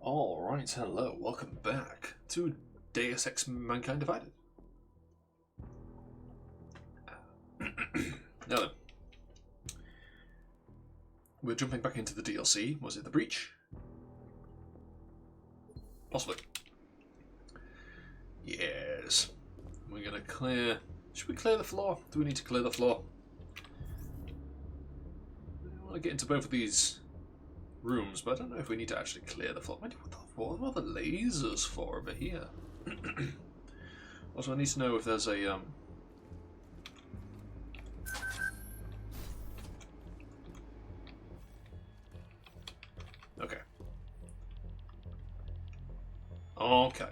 Alright, hello, welcome back to Deus Ex Mankind Divided. Now then, we're jumping back into the DLC. Was it the Breach? Possibly. Yes. We're gonna clear... Should we clear the floor? Do we need to clear the floor? I want to get into both of these rooms, but I don't know if we need to actually clear the floor. What are the lasers for over here? Also, I need to know if there's a Okay. Okay.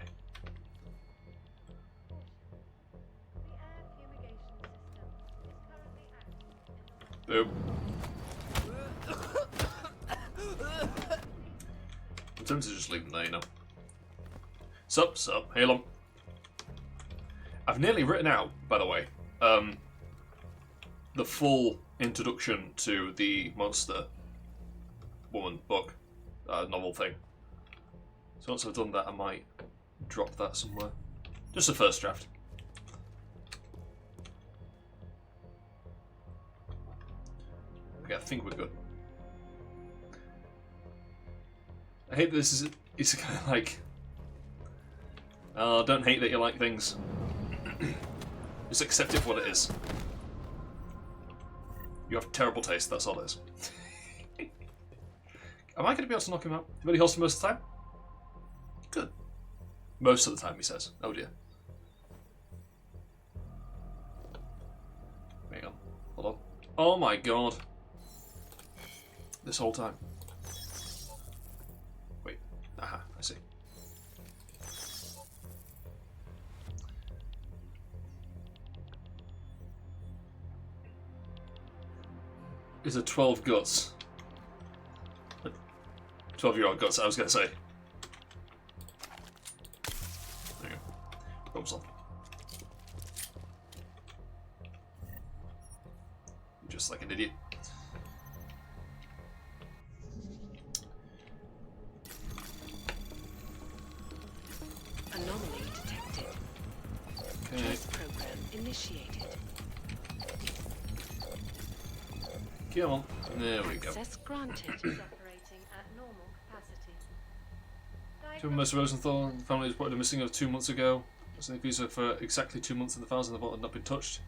Boom. I'm tempted to just leave them there, you know. Sup, hey long. I've nearly written out, by the way, the full introduction to the Monster Woman book, novel thing. So once I've done that, I might drop that somewhere. Just a first draft. Okay, I think we're good. I hate that this is... It's kind of like... don't hate that you like things. Just accept it for what it is. You have terrible taste, that's all it is. Am I going to be able to knock him out? Really wholesome most of the time? Good. Most of the time, he says. Oh dear. Hang on. Hold on. Oh my god. This whole time. Wait. Aha, I see. Is a 12 guts. 12-year-old guts, I was going to say. There you go. Bumps on. Just like an idiot. Anomaly detected. Okay. Trace program initiated. Come on. There we go. Access granted. Operating at normal capacity. Two Mr. Rosenthal family was reported missing of 2 months ago. It's an visa for exactly 2 months, and the files in the vault had not been touched.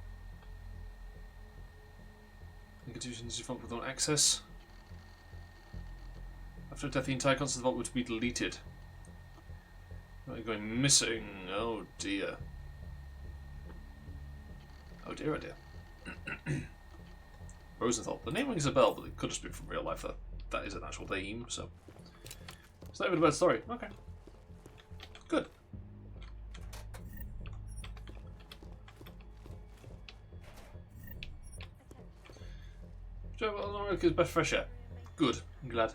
The conditions default without access. After death, the entire contents of the vault would be deleted. Going missing. Oh dear. Oh dear, oh dear. Rosenthal. The name rings a bell, but it could just be from real life. That is an actual name, so. It's not even a bad story. Okay. Good. Joe, well, America's best fresh air. Good. I'm glad.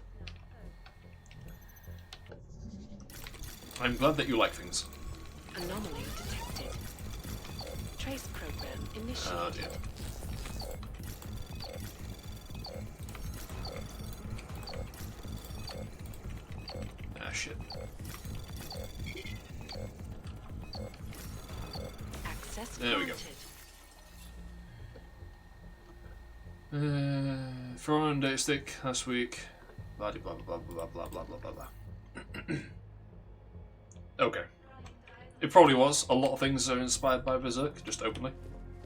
I'm glad that you like things. Anomaly detected. Trace program initiated. Oh dear. Ah shit. Access There we go. granted. Throw on data stick last week. Blah blah blah blah blah blah blah blah blah. Okay. It probably was. A lot of things are inspired by Berserk, just openly.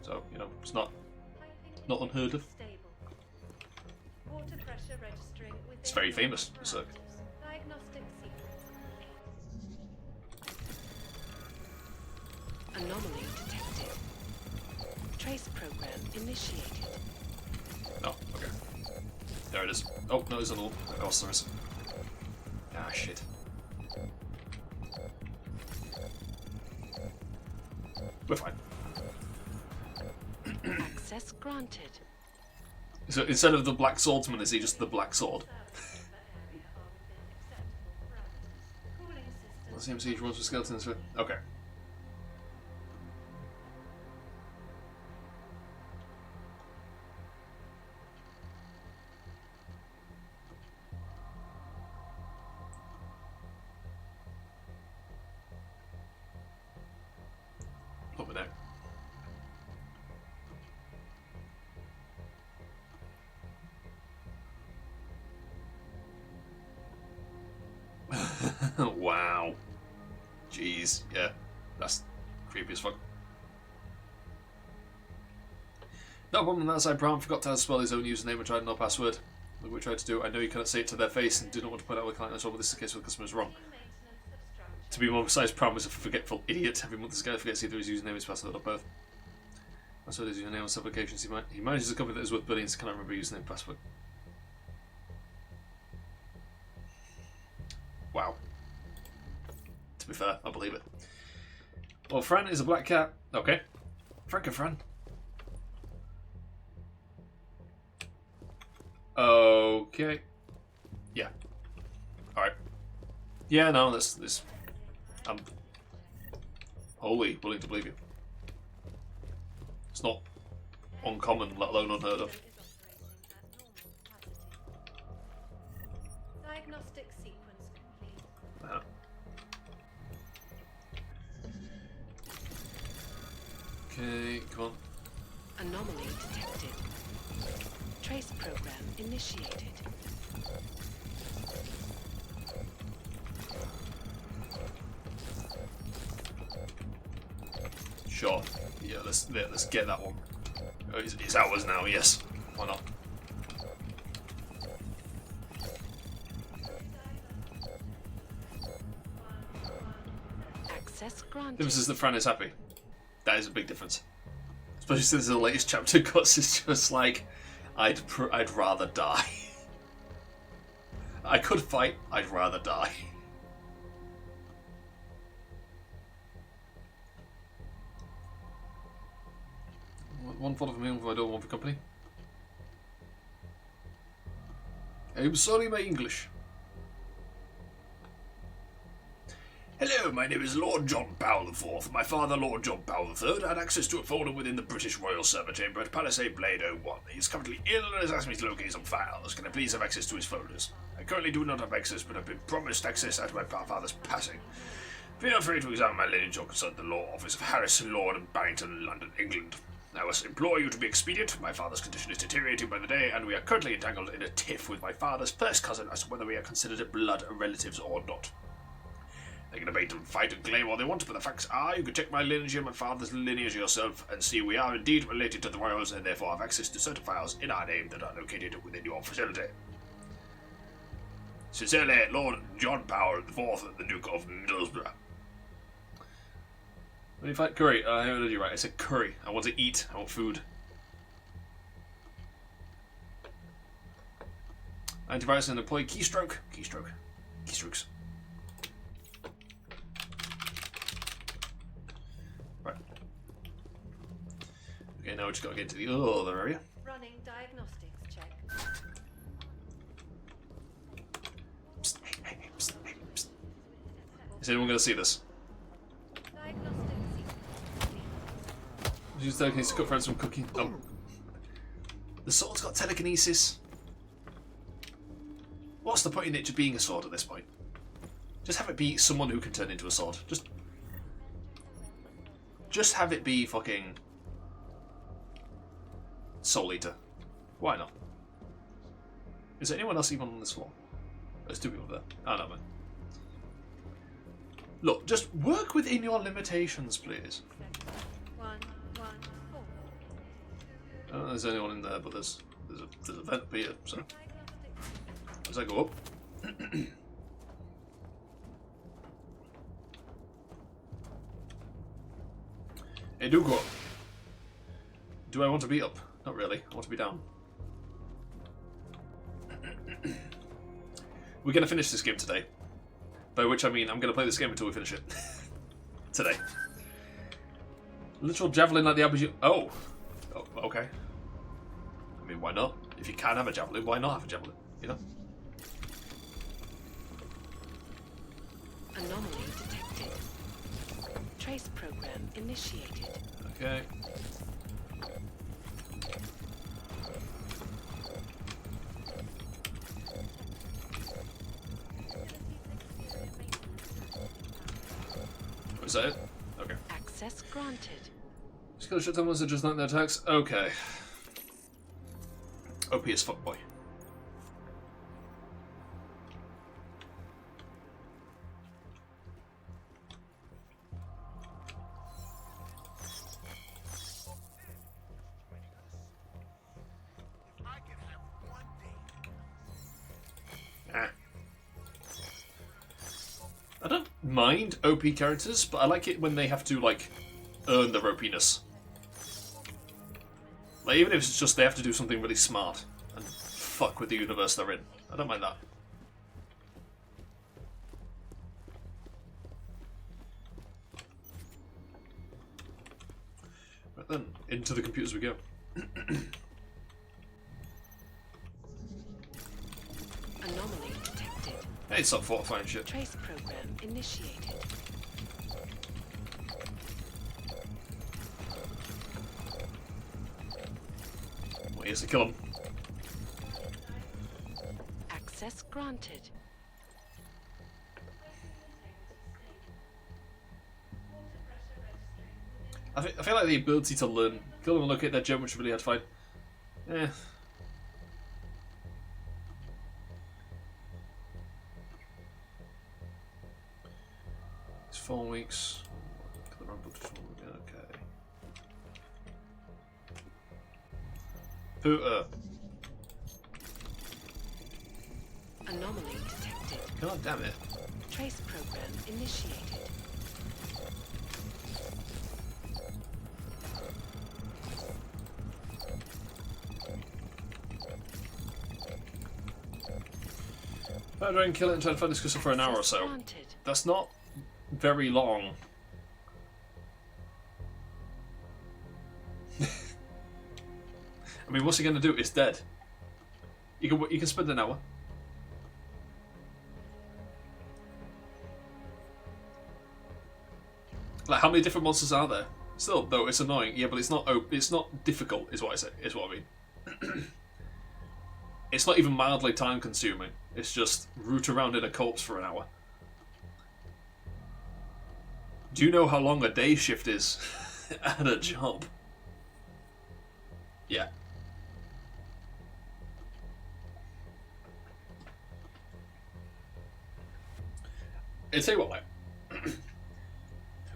So, you know, it's not unheard of. Water pressure registering within It's very famous, Berserk. diagnostic sequence complete. Anomaly detected. Trace program initiated. Oh, okay. There it is. Oh, no, there's another one. What else there is? Ah, shit. We're fine. Access granted. So instead of the Black Swordsman, is he just the Black Sword? Let's see him siege rules for skeletons. Okay. coming out. Wow. Jeez, yeah. That's creepy as fuck. No problem on that side, Brown forgot to spell his own username and tried no password. Look what we tried to do. I know you cannot say it to their face and do not want to point out what the client has wrong, but this is the case where the customer is wrong. Maintenance of structure. To be more precise, Brown was a forgetful idiot. Every month this guy forgets either his username or his password or both. That's what his username on some occasions. He manages a company that is worth billions, cannot remember his username and password. Wow. To be fair, I believe it. Well, Fran is a black cat. Okay. Frank and Fran. Okay. Yeah. Alright. Yeah, no, this. I'm wholly willing to believe you. It's not uncommon, let alone unheard of. Is operating at normal capacity. Diagnostic sequence complete. Okay, come on. Anomaly detected. Trace program initiated. Sure. Yeah, let's get that one. Oh, it's ours now, yes. Why not? Access granted. Difference is that Fran is happy. That is a big difference. Especially since the latest chapter cuts is just like, I'd rather die. I could fight, I'd rather die. One thought of me, I don't want for company. I'm sorry, my English. Hello, my name is Lord John Powell IV. My father, Lord John Powell III, had access to a folder within the British Royal Server Chamber at Palisade Blade 01. He is currently ill and has asked me to locate some files. Can I please have access to his folders? I currently do not have access, but have been promised access after my father's passing. Feel free to examine my lineage or consult the law office of Harris, Lord and Barrington, London, England. I must implore you to be expedient. My father's condition is deteriorating by the day, and we are currently entangled in a tiff with my father's first cousin as to whether we are considered blood relatives or not. They can debate and fight and claim all they want, but the facts are you can check my lineage and my father's lineage yourself and see we are indeed related to the royals and therefore have access to certain files in our name that are located within your facility. Sincerely, Lord John Powell IV, the Duke of Middlesbrough. Let me fight curry. I heard you right. I said curry. I want to eat. I want food. Antivirus and employee keystroke. Keystrokes. Right. Okay, now we just gotta get to the other area. Running diagnostics check. Psst, hey, psst, psst. Is anyone gonna see this? Diagnostic sequence complete. Use telekinesis to cut friends from cooking. Oh. The sword's got telekinesis. What's the point in it just being a sword at this point? Just have it be someone who can turn into a sword. Just have it be fucking Soul Eater. Why not? Is there anyone else even on this floor? There's two people there. I don't know, man. Look, just work within your limitations, please. 114. I don't know if there's anyone in there, but there's a vent here, so Diagnostic as I go up. Hey, do go up. Do I want to be up? Not really. I want to be down. We're going to finish this game today. By which I mean I'm going to play this game until we finish it. Today. Literal javelin like the average. Oh, okay. I mean, why not? If you can have a javelin, why not have a javelin? You know? Anomaly detected. Trace program initiated. Okay. Is that it? Okay. Access granted. Critical shut down ones are just not their attacks. Okay. OP as fuck boy. I don't mind OP characters, but I like it when they have to, like, earn their OPness. Like, even if it's just they have to do something really smart and fuck with the universe they're in. I don't mind that. Right then, into the computers we go. Anomaly detected. Hey, stop fortifying shit. Trace program initiated. Well, he has to kill him. Access granted. I feel like the ability to learn, kill them and locate their gem, which is really hard to find. Eh. It's 4 weeks. Okay. Pooter. Anomaly detected. God damn it. Trace program initiated. I'd try and kill it and try to find this crystal for an hour or so. Granted. That's not very long. I mean, what's he going to do? It's dead. You can spend an hour. Like, how many different monsters are there? Still, though, it's annoying. Yeah, but it's not difficult. Is what I say. Is what I mean. It's not even mildly time-consuming. It's just root around in a corpse for an hour. Do you know how long a day shift is at a job? Yeah. I'll tell you what, like,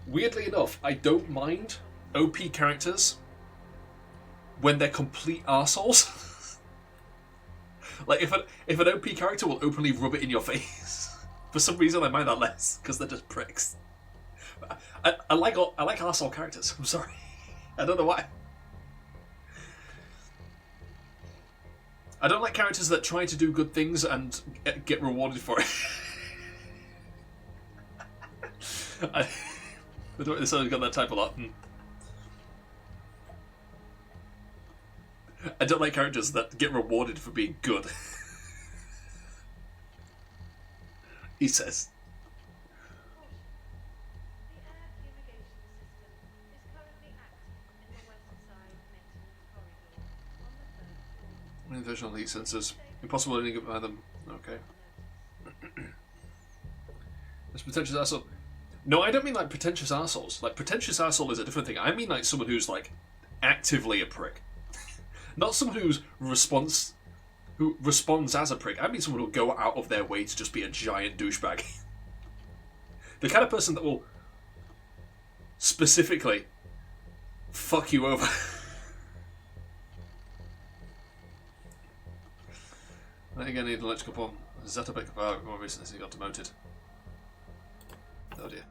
weirdly enough, I don't mind OP characters when they're complete arseholes. Like, if an OP character will openly rub it in your face, for some reason I mind that less, because they're just pricks. I like arsehole characters, I'm sorry. I don't know why. I don't like characters that try to do good things and get rewarded for it. I don't necessarily got that type a lot. I don't like characters that get rewarded for being good. He says. Visual heat sensors. Impossible to get by them. Okay. This pretentious arsehole. No, I don't mean like pretentious arseholes. Like, pretentious arsehole is a different thing. I mean like someone who's like actively a prick. Not someone who responds as a prick. I mean someone who'll go out of their way to just be a giant douchebag. The kind of person that will specifically fuck you over. I think I need an electrical bomb. Zetterbeck power more recently since he got demoted. Oh dear.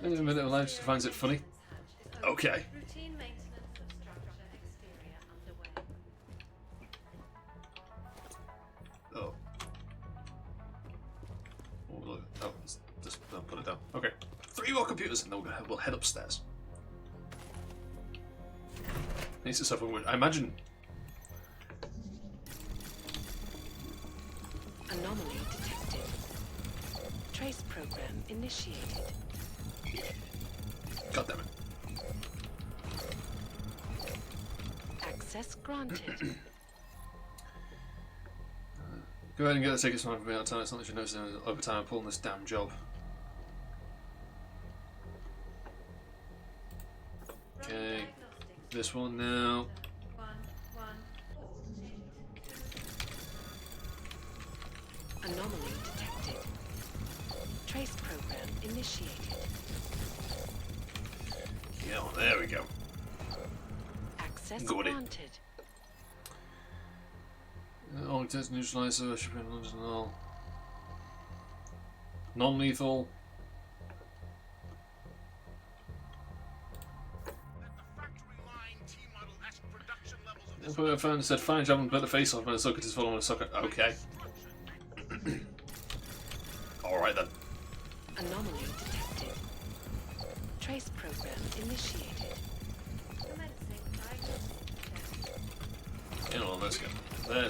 In a minute of life, she finds it funny. Okay. Routine maintenance of structure exterior underway. Oh. Oh, look. Oh, just put it down. Okay. 3 more computers and then we'll head upstairs. Needs to suffer with. I imagine. Anomaly detected. Trace program initiated. God damn it. Access granted. Go ahead and get the tickets from me out of time. It's not that you notice over time I'm pulling this damn job. Okay, this one now. 11482. Anomaly detected. Trace program initiated. Yeah, there we go. Access Got it. granted. All test neutralizer should be null. Non-lethal. I found said fine job and better face off when the socket is full on a socket. Okay. Alright then. Anomaly detected. Trace program initiated. Commencing diagnostic check. You know what, let's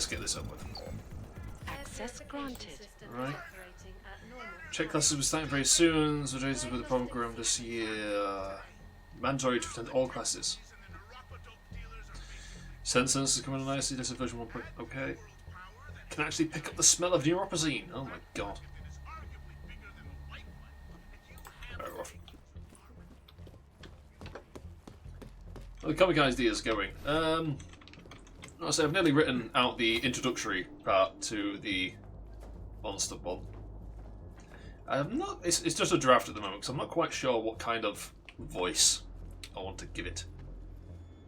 get this up with. Access granted. System is Right. operating at normal Check classes will be starting very soon, so related with the program this year. Mandatory to attend all classes. Sensors is coming nicely, this is version 1. Okay. Can actually pick up the smell of neuropazine. Oh my god. Very rough. Well, the comic idea is going. I'll say I've nearly written out the introductory part to the monster one. I'm not. It's just a draft at the moment, because I'm not quite sure what kind of voice I want to give it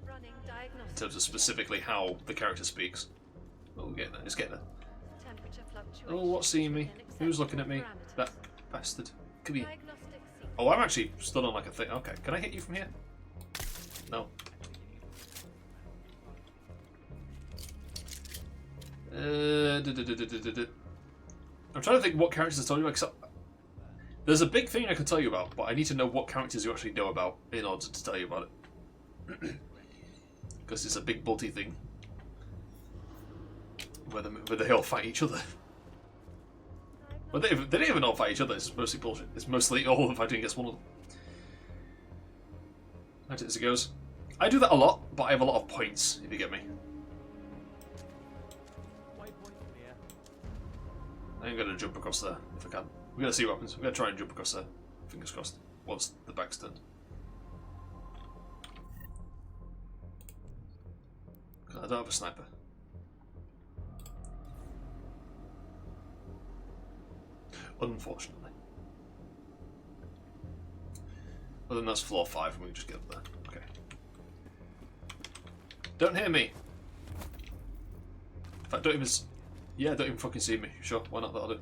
running in diagnostic terms of specifically how the character speaks. Oh, we're getting there. It's getting there. temperature fluctuations. Oh, what's seeing me? within Who's looking at me? acceptable That parameters. bastard. Come here. Diagnostic sequence. Oh, I'm actually stood on like a thing. Okay, can I hit you from here? No. I'm trying to think what characters to tell you about. 'Cause there's a big thing I can tell you about, but I need to know what characters you actually know about in order to tell you about it. Because it's a big bulky thing. Where they all fight each other. Well, they don't even all fight each other. It's mostly bullshit. It's mostly all of them fighting against one of them. That's it as it goes. I do that a lot, but I have a lot of points, if you get me. I'm going to jump across there, if I can. We're going to see what happens. We're going to try and jump across there. Fingers crossed. Once the back's turned. I don't have a sniper. Unfortunately. Well, then that's floor 5 and we can just get up there. Okay. Don't hear me! In fact, don't even... Yeah, don't even fucking see me. Sure, why not? That'll do.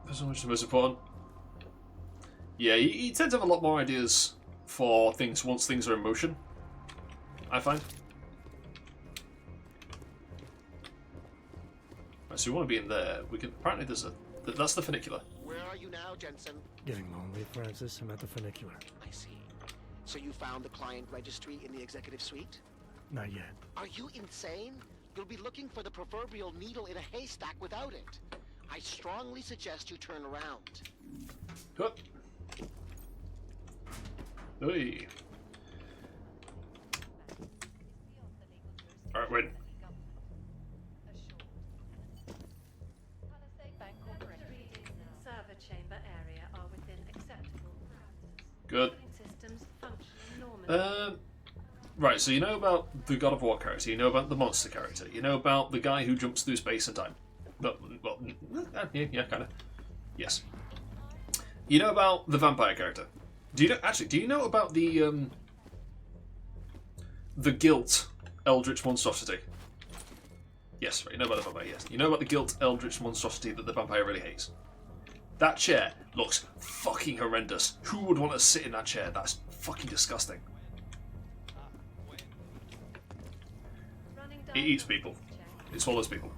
That's so much the most important. Yeah, you tend to have a lot more ideas for things once things are in motion, I find. Right, so we want to be in there. We can. Apparently, there's a. That's the funicular. Where are you now, Jensen? Getting lonely, Francis. I'm at the funicular. I see. So you found the client registry in the executive suite? Not yet. Are you insane? You'll be looking for the proverbial needle in a haystack without it. I strongly suggest you turn around. Good. Hey. Alright, win. Server chamber area are within acceptable parameters. Good. Systems functioning normally. Right, so you know about the God of War character, you know about the monster character, you know about the guy who jumps through space and time. Well, yeah, kind of. Yes. You know about the vampire character. Do you know about the guilt eldritch monstrosity? Yes, right, you know about the vampire, yes. You know about the guilt eldritch monstrosity that the vampire really hates. That chair looks fucking horrendous. Who would want to sit in that chair? That's fucking disgusting. Running It eats diagnostic people. check. It swallows people.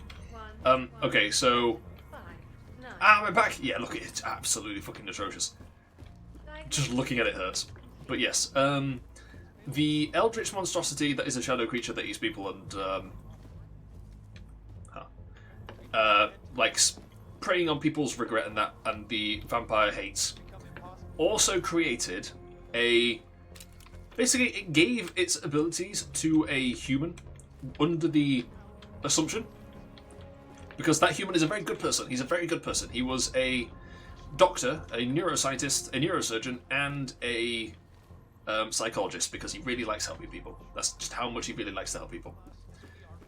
1, Okay, so... 5, 9. Ah, I'm back! Yeah, look, it's absolutely fucking atrocious. Just looking at it hurts. But yes, the eldritch monstrosity that is a shadow creature that eats people and, like, preying on people's regret and that, and the vampire hates, also created Basically, it gave its abilities to a human under the assumption, because that human is a very good person. He's a very good person. He was a doctor, a neuroscientist, a neurosurgeon, and a psychologist, because he really likes helping people. That's just how much he really likes to help people.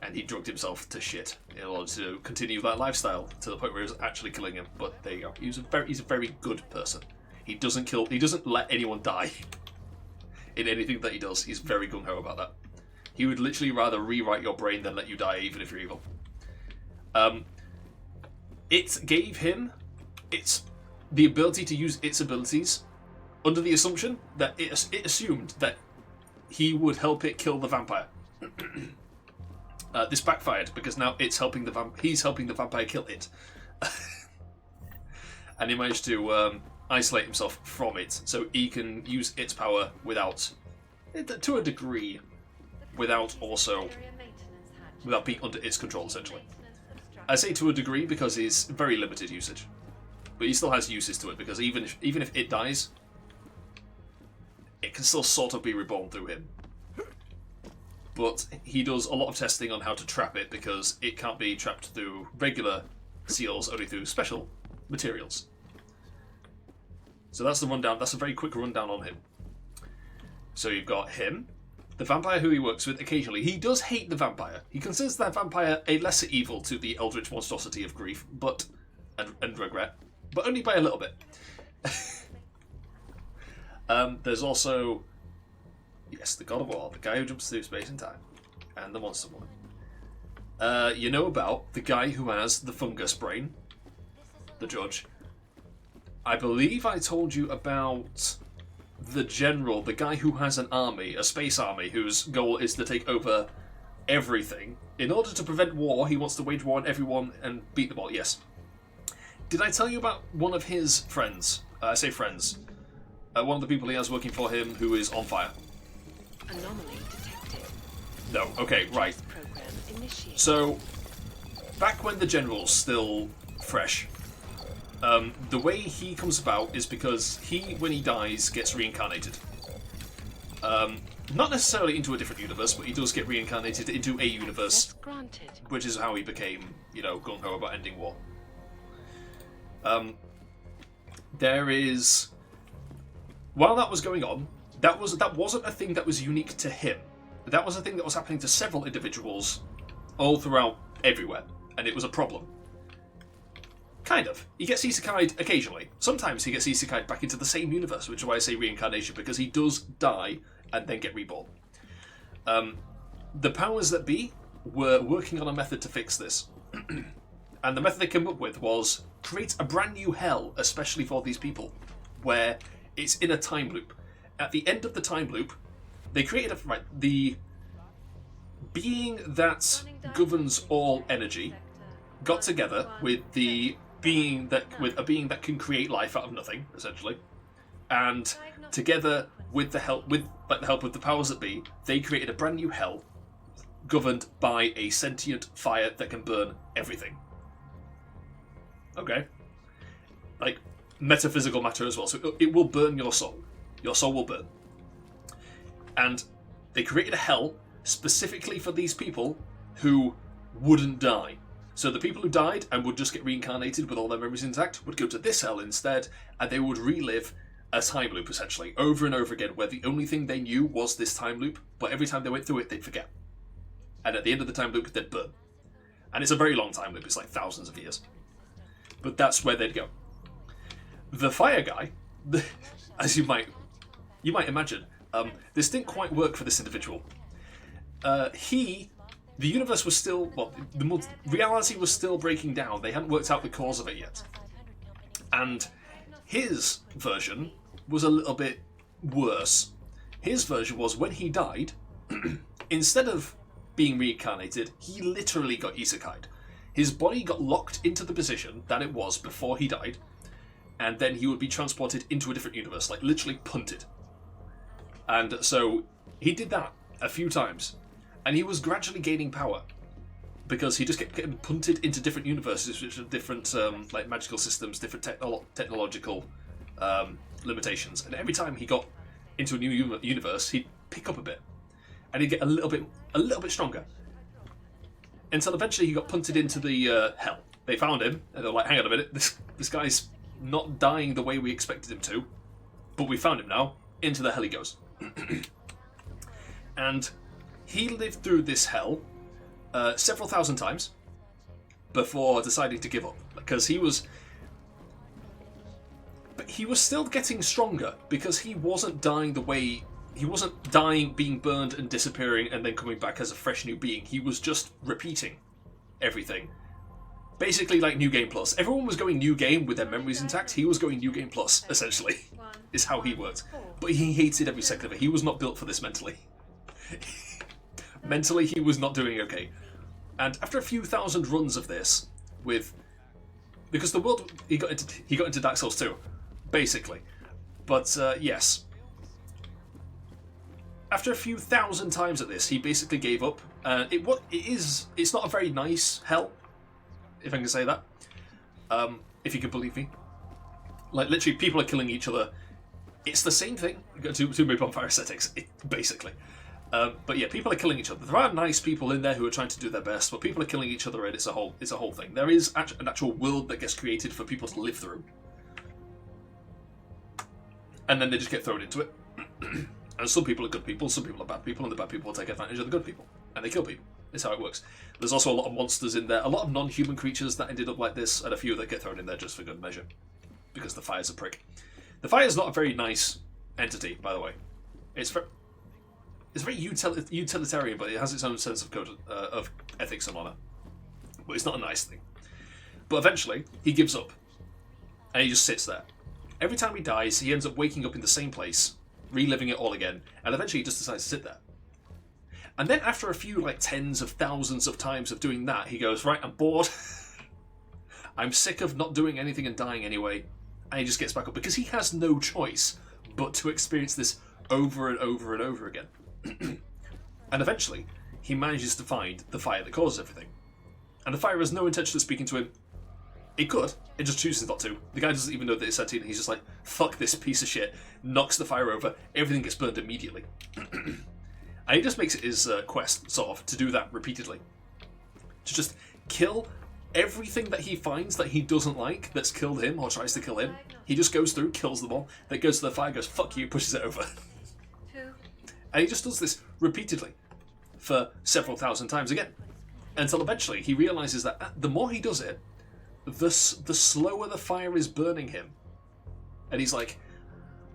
And he drugged himself to shit in order to continue that lifestyle to the point where it was actually killing him. But there you go. He's a very good person. He doesn't let anyone die in anything that he does. He's very gung-ho about that. He would literally rather rewrite your brain than let you die, even if you're evil. It gave him the ability to use its abilities under the assumption that it assumed that he would help it kill the vampire. This backfired because now he's helping the vampire kill it. And he managed to isolate himself from it, so he can use its power to a degree, without being under its control, essentially. I say to a degree because it's very limited usage, but he still has uses to it, because even if it dies, it can still sort of be reborn through him. But he does a lot of testing on how to trap it, because it can't be trapped through regular seals, only through special materials. So that's the rundown. That's a very quick rundown on him. So you've got him, the vampire who he works with occasionally. He does hate the vampire. He considers that vampire a lesser evil to the eldritch monstrosity of grief, and regret, but only by a little bit. There's also, yes, the God of War, the guy who jumps through space and time, and the monster woman. You know about the guy who has the fungus brain, the judge. I believe I told you about the general, the guy who has an army, a space army, whose goal is to take over everything. In order to prevent war, he wants to wage war on everyone and beat them all, yes. Did I tell you about one of his friends? I say friends. One of the people he has working for him who is on fire. Anomaly detected. No, okay, right. Program initiated. So, back when the general's still fresh, the way he comes about is because he, when he dies, gets reincarnated. Not necessarily into a different universe, but he does get reincarnated into a universe, Access granted. which is how he became, gung-ho about ending war. While that was going on, that wasn't a thing that was unique to him. That was a thing that was happening to several individuals all throughout everywhere, and it was a problem. Kind of. He gets isekai'd occasionally. Sometimes he gets isekai'd back into the same universe, which is why I say reincarnation, because he does die and then get reborn. The powers that be were working on a method to fix this. And the method they came up with was create a brand new hell, especially for these people, where it's in a time loop. At the end of the time loop, they created the being that governs all energy got together with a being that can create life out of nothing, essentially, and together with the help of the powers that be, they created a brand new hell governed by a sentient fire that can burn everything. Okay, like metaphysical matter as well. So it will burn your soul. Your soul will burn. And they created a hell specifically for these people who wouldn't die. So the people who died and would just get reincarnated with all their memories intact would go to this hell instead, and they would relive a time loop, essentially, over and over again, where the only thing they knew was this time loop, but every time they went through it, they'd forget. And at the end of the time loop, they'd burn. And it's a very long time loop, it's like thousands of years. But that's where they'd go. The fire guy, as you might imagine, this didn't quite work for this individual. The universe was still, reality was still breaking down. They hadn't worked out the cause of it yet. And his version was a little bit worse. His version was when he died, instead of being reincarnated, he literally got isekai'd. His body got locked into the position that it was before he died, and then he would be transported into a different universe, like literally punted. And so he did that a few times, and he was gradually gaining power because he just kept getting punted into different universes, which are different like magical systems, different technological limitations. And every time he got into a new universe, he'd pick up a bit, and he'd get a little bit stronger, until eventually he got punted into the hell. They found him, and they're like, "Hang on a minute, this guy's not dying the way we expected him to, but we found him now. Into the hell he goes." And he lived through this hell several thousand times before deciding to give up, because he was still getting stronger, because he wasn't dying being burned and disappearing and then coming back as a fresh new being. He was just repeating everything, basically like New Game Plus. Everyone was going New Game with their memories intact. He was going New Game Plus, essentially, is how he worked. But he hated every second of it. He was not built for this mentally. Mentally, he was not doing okay. And after a few thousand runs of this, because the world he got into Dark Souls 2, basically. But yes, after a few thousand times at this, he basically gave up. It's not a very nice hell, if I can say that. If you can believe me, like literally, people are killing each other. It's the same thing. You've got two big bonfire settings, basically. But yeah, people are killing each other. There are nice people in there who are trying to do their best, but people are killing each other, and it's a whole thing. There is an actual world that gets created for people to live through, and then they just get thrown into it. And some people are good people, some people are bad people, and the bad people will take advantage of the good people, and they kill people. It's how it works. There's also a lot of monsters in there, a lot of non-human creatures that ended up like this, and a few that get thrown in there just for good measure, because the fire's a prick. The fire is not a very nice entity, by the way. It's very utilitarian, but it has its own sense of code of ethics and honor. But it's not a nice thing. But eventually, he gives up, and he just sits there. Every time he dies, he ends up waking up in the same place, reliving it all again, and eventually he just decides to sit there. And then after a few, like, tens of thousands of times of doing that, he goes, "Right, I'm bored. I'm sick of not doing anything and dying anyway." And he just gets back up, because he has no choice but to experience this over and over and over again. And eventually, he manages to find the fire that causes everything. And the fire has no intention of speaking to him. It could, it just chooses not to. The guy doesn't even know that it's sentient. He's just like, "Fuck this piece of shit," knocks the fire over, everything gets burned immediately. And he just makes it his quest, sort of, to do that repeatedly. To just kill everything that he finds that he doesn't like, that's killed him or tries to kill him. He just goes through, kills them all, then goes to the fire, goes, "Fuck you," pushes it over. And he just does this repeatedly for several thousand times again, until eventually he realizes that the more he does it, the slower the fire is burning him. And he's like,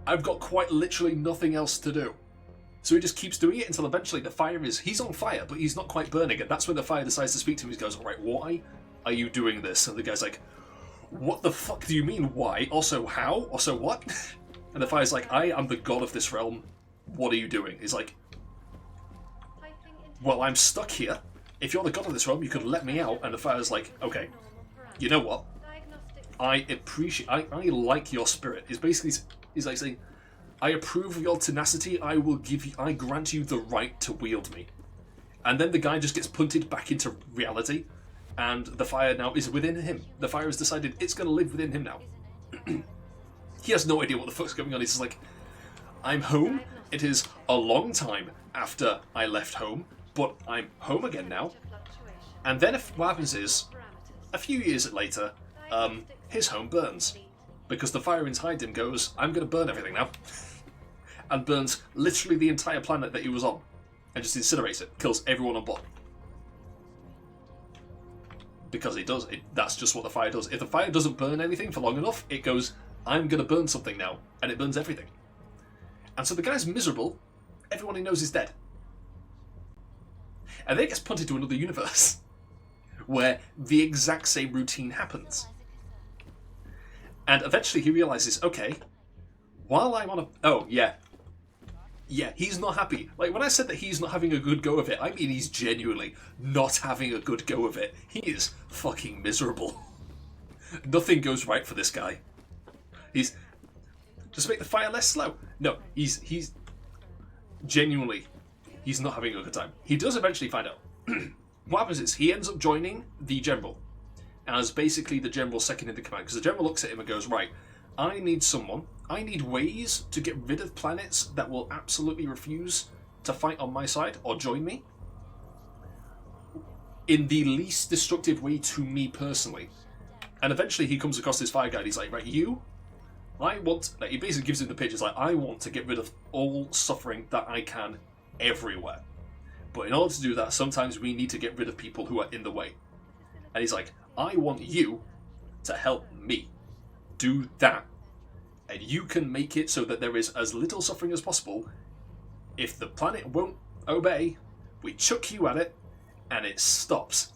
"I've got quite literally nothing else to do." So he just keeps doing it until eventually he's on fire, but he's not quite burning. And that's when the fire decides to speak to him. He goes, "All right, why are you doing this?" And the guy's like, "What the fuck do you mean, why? Also how? Also what?" And the fire's like, "I am the god of this realm. What are you doing?" He's like, "Well, I'm stuck here. If you're the god of this realm, you could let me out." And the fire's like, "Okay, you know what? I like your spirit." He's like saying, "I approve of your tenacity. I grant you the right to wield me." And then the guy just gets punted back into reality, and the fire now is within him. The fire has decided it's going to live within him now. He has no idea what the fuck's going on. He's just like, "I'm home. It is a long time after I left home, but I'm home again now." And then what happens is, a few years later, his home burns. Because the fire inside him goes, "I'm going to burn everything now." And burns literally the entire planet that he was on. And just incinerates it. Kills everyone on board. Because it does. That's just what the fire does. If the fire doesn't burn anything for long enough, it goes, "I'm going to burn something now." And it burns everything. And so the guy's miserable. Everyone he knows is dead. And then he gets punted to another universe where the exact same routine happens. And eventually he realizes, okay, while I'm on a... Oh, yeah. Yeah, he's not happy. Like, when I said that he's not having a good go of it, I mean he's genuinely not having a good go of it. He is fucking miserable. Nothing goes right for this guy. He's... Just make the fire less slow. No, he's genuinely, he's not having a good time. He does eventually find out. What happens is he ends up joining the general as basically the general second in the command, because the general looks at him and goes, "Right, I need someone I need ways to get rid of planets that will absolutely refuse to fight on my side or join me in the least destructive way to me personally. And eventually he comes across this fire guy and he's like, right, he basically gives him the pitch. It's like, I want to get rid of all suffering that I can everywhere. But in order to do that, sometimes we need to get rid of people who are in the way. And he's like, I want you to help me do that. And you can make it so that there is as little suffering as possible. If the planet won't obey, we chuck you at it, and it stops.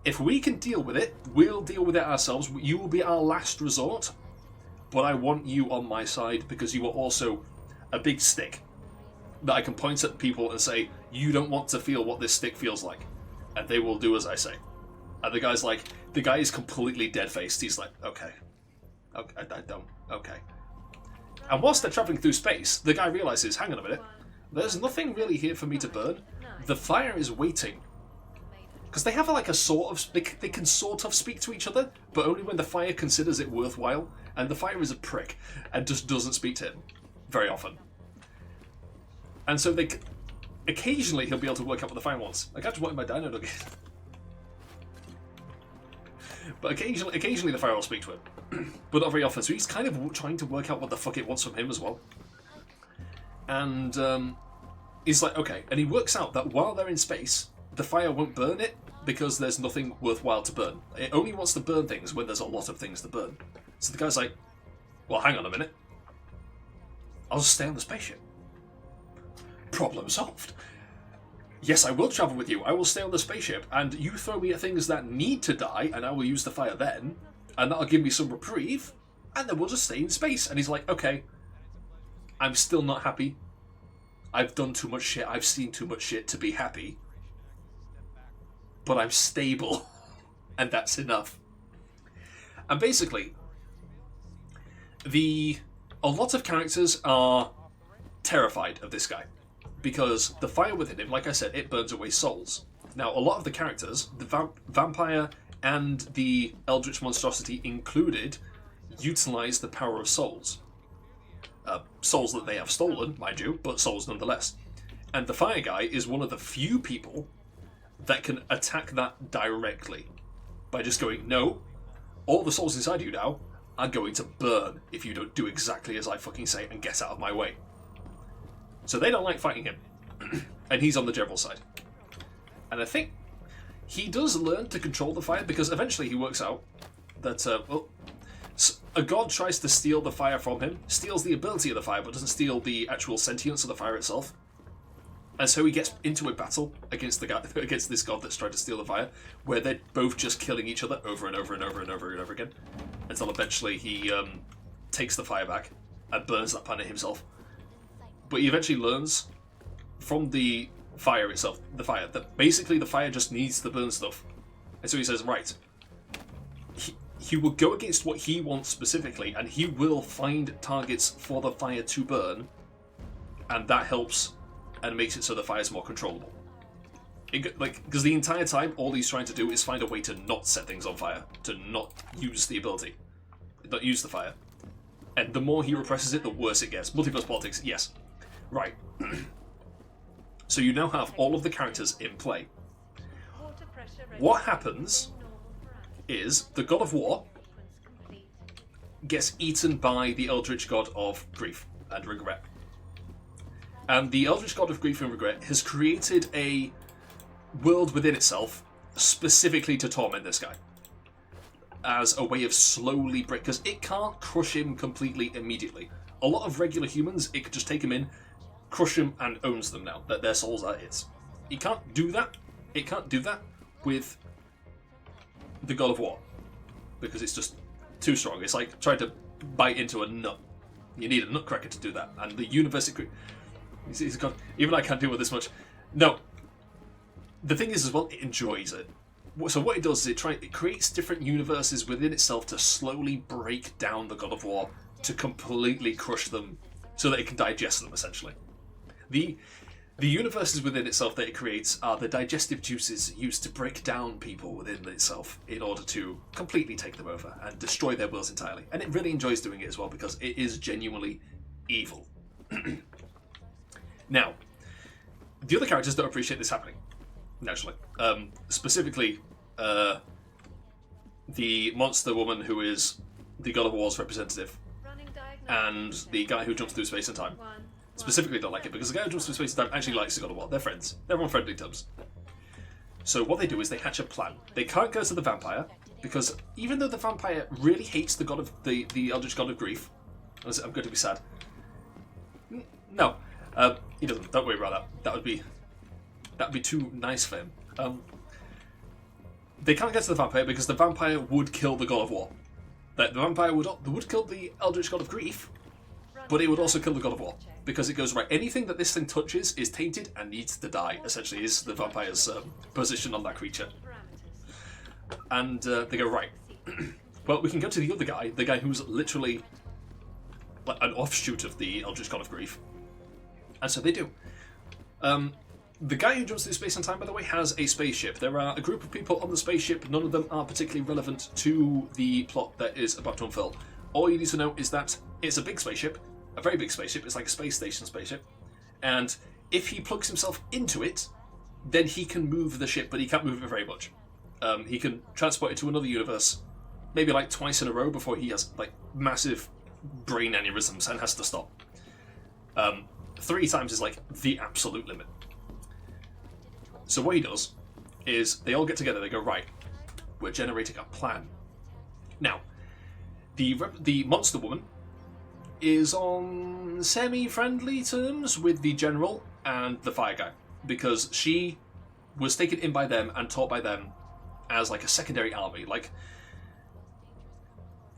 If we can deal with it, we'll deal with it ourselves. You will be our last resort. But I want you on my side because you are also a big stick that I can point at people and say, you don't want to feel what this stick feels like. And they will do as I say. And the guy is completely dead-faced. He's like, okay, I don't, okay. And whilst they're travelling through space, the guy realises, hang on a minute, there's nothing really here for me to burn. The fire is waiting. Because they have like a sort of, they can sort of speak to each other, but only when the fire considers it worthwhile. And the fire is a prick and just doesn't speak to him very often. And so occasionally he'll be able to work out what the fire wants. Like, I just wanted my dino nugget. But occasionally the fire will speak to him. But not very often. So he's kind of trying to work out what the fuck it wants from him as well. And he's like, okay. And he works out that while they're in space, the fire won't burn it because there's nothing worthwhile to burn. It only wants to burn things when there's a lot of things to burn. So the guy's like, well, hang on a minute. I'll just stay on the spaceship. Problem solved. Yes, I will travel with you. I will stay on the spaceship, and you throw me at things that need to die, and I will use the fire then, and that'll give me some reprieve, and then we'll just stay in space. And he's like, okay, I'm still not happy. I've done too much shit. I've seen too much shit to be happy. But I'm stable, and that's enough. And basically, a lot of characters are terrified of this guy. Because the fire within him, like I said, it burns away souls. Now, a lot of the characters, the vampire and the eldritch monstrosity included, utilize the power of souls. Souls that they have stolen, mind you, but souls nonetheless. And the fire guy is one of the few people that can attack that directly. By just going, no, all the souls inside you now are going to burn if you don't do exactly as I fucking say and get out of my way. So they don't like fighting him. And he's on the general side. And I think he does learn to control the fire because eventually he works out that a god tries to steal the fire from him, steals the ability of the fire, but doesn't steal the actual sentience of the fire itself. And so he gets into a battle against this god that's trying to steal the fire, where they're both just killing each other over and over and over and over and over again, until eventually he takes the fire back and burns that planet himself. But he eventually learns from the fire itself, that basically the fire just needs to burn stuff. And so he says, right, he will go against what he wants specifically, and he will find targets for the fire to burn, and that helps and makes it so the fire is more controllable. Because the entire time, all he's trying to do is find a way to not set things on fire, to not use the ability, not use the fire. And the more he represses it, the worse it gets. Multiverse politics, yes. Right. So you now have all of the characters in play. What happens is the God of War gets eaten by the Eldritch God of Grief and Regret. And the Eldritch God of Grief and Regret has created a world within itself specifically to torment this guy. As a way of slowly because it can't crush him completely immediately. A lot of regular humans, it could just take him in, crush him, and owns them now, that their souls are its. It can't do that. It can't do that with the God of War. Because it's just too strong. It's like trying to bite into a nut. You need a nutcracker to do that. And the universe... God, even I can't deal with this much. No. The thing is as well, it enjoys it. So what it does is it creates different universes within itself to slowly break down the God of War, to completely crush them so that it can digest them, essentially. The universes within itself that it creates are the digestive juices used to break down people within itself in order to completely take them over and destroy their wills entirely. And it really enjoys doing it as well because it is genuinely evil. Now, the other characters don't appreciate this happening, naturally. Specifically, the monster woman who is the God of War's representative Running and diagnostic the guy who jumps through space and time. One. Specifically don't like it because the guy who jumps through space and time actually likes the God of War. They're friends. They're on friendly terms. So what they do is they hatch a plan. They can't go to the vampire because even though the vampire really hates the god of the eldritch god of grief, I'm going to be sad. No, he doesn't. Don't worry about that. That would be too nice for him. They can't get to the vampire because the vampire would kill the God of War. The vampire would kill the eldritch god of grief, but it would also kill the God of War. Because it goes, right, anything that this thing touches is tainted and needs to die, essentially, is the vampire's position on that creature. And they go, right, well, we can go to the other guy, the guy who's literally like an offshoot of the eldritch god of grief. And so they do. The guy who jumps through space and time, by the way, has a spaceship. There are a group of people on the spaceship. None of them are particularly relevant to the plot that is about to unfold. All you need to know is that it's a big spaceship. A very big spaceship. It's like a space station spaceship. And if he plugs himself into it, then he can move the ship, but he can't move it very much. He can transport it to another universe, maybe like twice in a row before he has like massive brain aneurysms and has to stop. 3 times is like the absolute limit. So what he does is they all get together. They go, right, we're generating a plan. Now, the monster woman is on semi-friendly terms with the general and the fire guy because she was taken in by them and taught by them as like a secondary army. Like,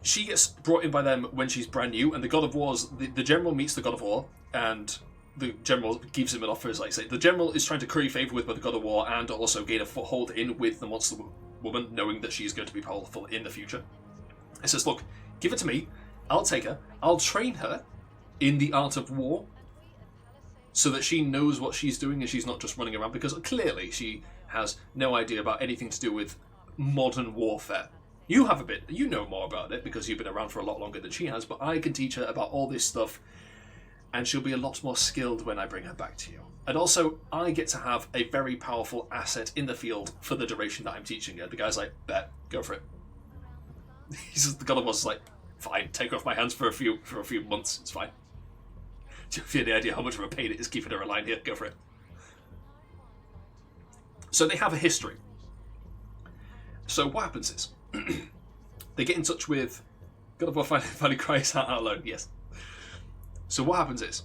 she gets brought in by them when she's brand new, and the God of War's the general meets the God of War, and the general gives him an offer. As I say, the general is trying to curry favor with the God of War and also gain a foothold in with the monster woman, knowing that she's going to be powerful in the future. He says, look, give it to me. I'll take her. I'll train her in the art of war so that she knows what she's doing and she's not just running around, because clearly she has no idea about anything to do with modern warfare. You have a bit. You know more about it because you've been around for a lot longer than she has, but I can teach her about all this stuff and she'll be a lot more skilled when I bring her back to you. And also, I get to have a very powerful asset in the field for the duration that I'm teaching her. The guy's like, bet, go for it. He says, the God of War's like, fine, take her off my hands for a few months. It's fine. Do you have any idea how much of a pain it is keeping her alive here? Go for it. So they have a history. So what happens is they get in touch with God of War. Finally cries out alone. Yes. So what happens is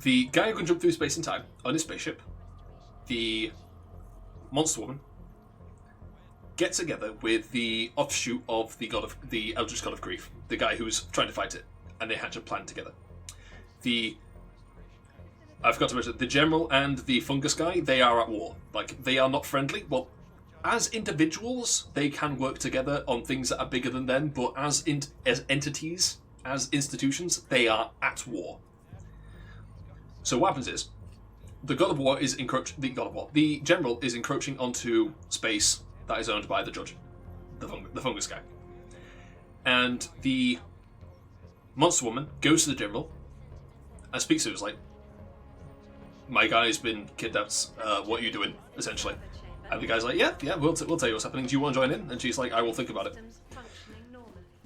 the guy who can jump through space and time on his spaceship, the monster woman, get together with the offshoot of the eldritch god of grief, the guy who's trying to fight it, and they hatch a plan together. I forgot to mention, the general and the fungus guy, they are at war. Like, they are not friendly. Well, as individuals, they can work together on things that are bigger than them, but as entities, as institutions, they are at war. So what happens is, the God of War is the general is encroaching onto space that is owned by the judge, the fungus guy. And the monster woman goes to the general and speaks to him. It's like, my guy's been kidnapped, what are you doing, essentially? And the guy's like, yeah, we'll tell you what's happening. Do you want to join in? And she's like, I will think about it.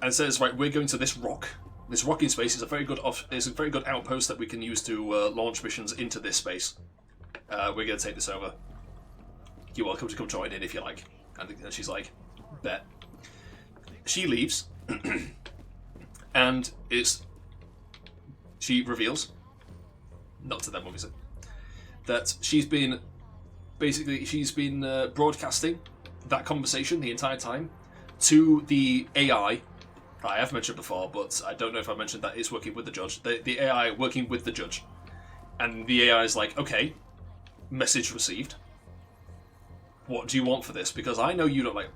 And says, right, we're going to this rock. This rock in space is a very good outpost that we can use to launch missions into this space. We're going to take this over. You're welcome to come join in if you like. And she's like, bet. She leaves, and she reveals, not to them obviously, that she's been broadcasting that conversation the entire time to the AI. I have mentioned before, but I don't know if I mentioned that it's working with the judge. The AI working with the judge. And the AI is like, okay, message received. What do you want for this? Because I know you don't like...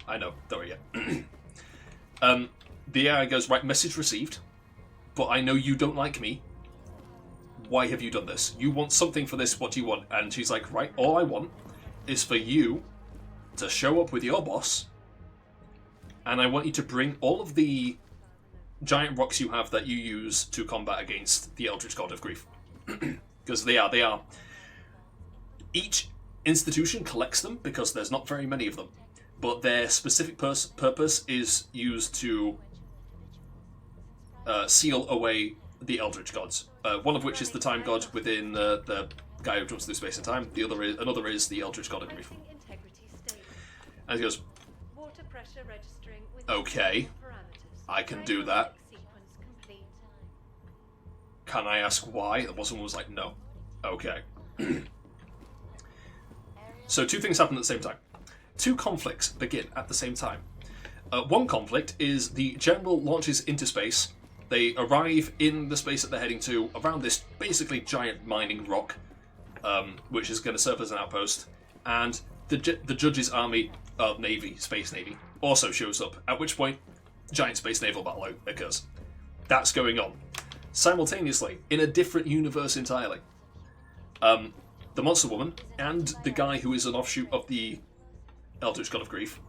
I know, don't worry yet. The AI goes, right, message received, but I know you don't like me. why have you done this? You want something for this, what do you want? And she's like, right, all I want is for you to show up with your boss, and I want you to bring all of the giant rocks you have that you use to combat against the Eldritch God of Grief. Because they are. Each institution collects them because there's not very many of them, but their specific purpose is used to seal away the Eldritch Gods. One of which is the Time God within the guy who jumps through space and time. Another is the Eldritch God of Grief. And he goes, Water pressure registering with okay, parameters. I can do that. Sequence complete. Can I ask why? The someone was like, no. Okay. So two things happen at the same time. Two conflicts begin at the same time. One conflict is the general launches into space. They arrive in the space that they're heading to around this basically giant mining rock, which is going to serve as an outpost. And the judge's army, Space Navy, also shows up, at which point giant space naval battle occurs. That's going on. Simultaneously, in a different universe entirely. The Monster Woman and the guy who is an offshoot of the Eldritch God of Grief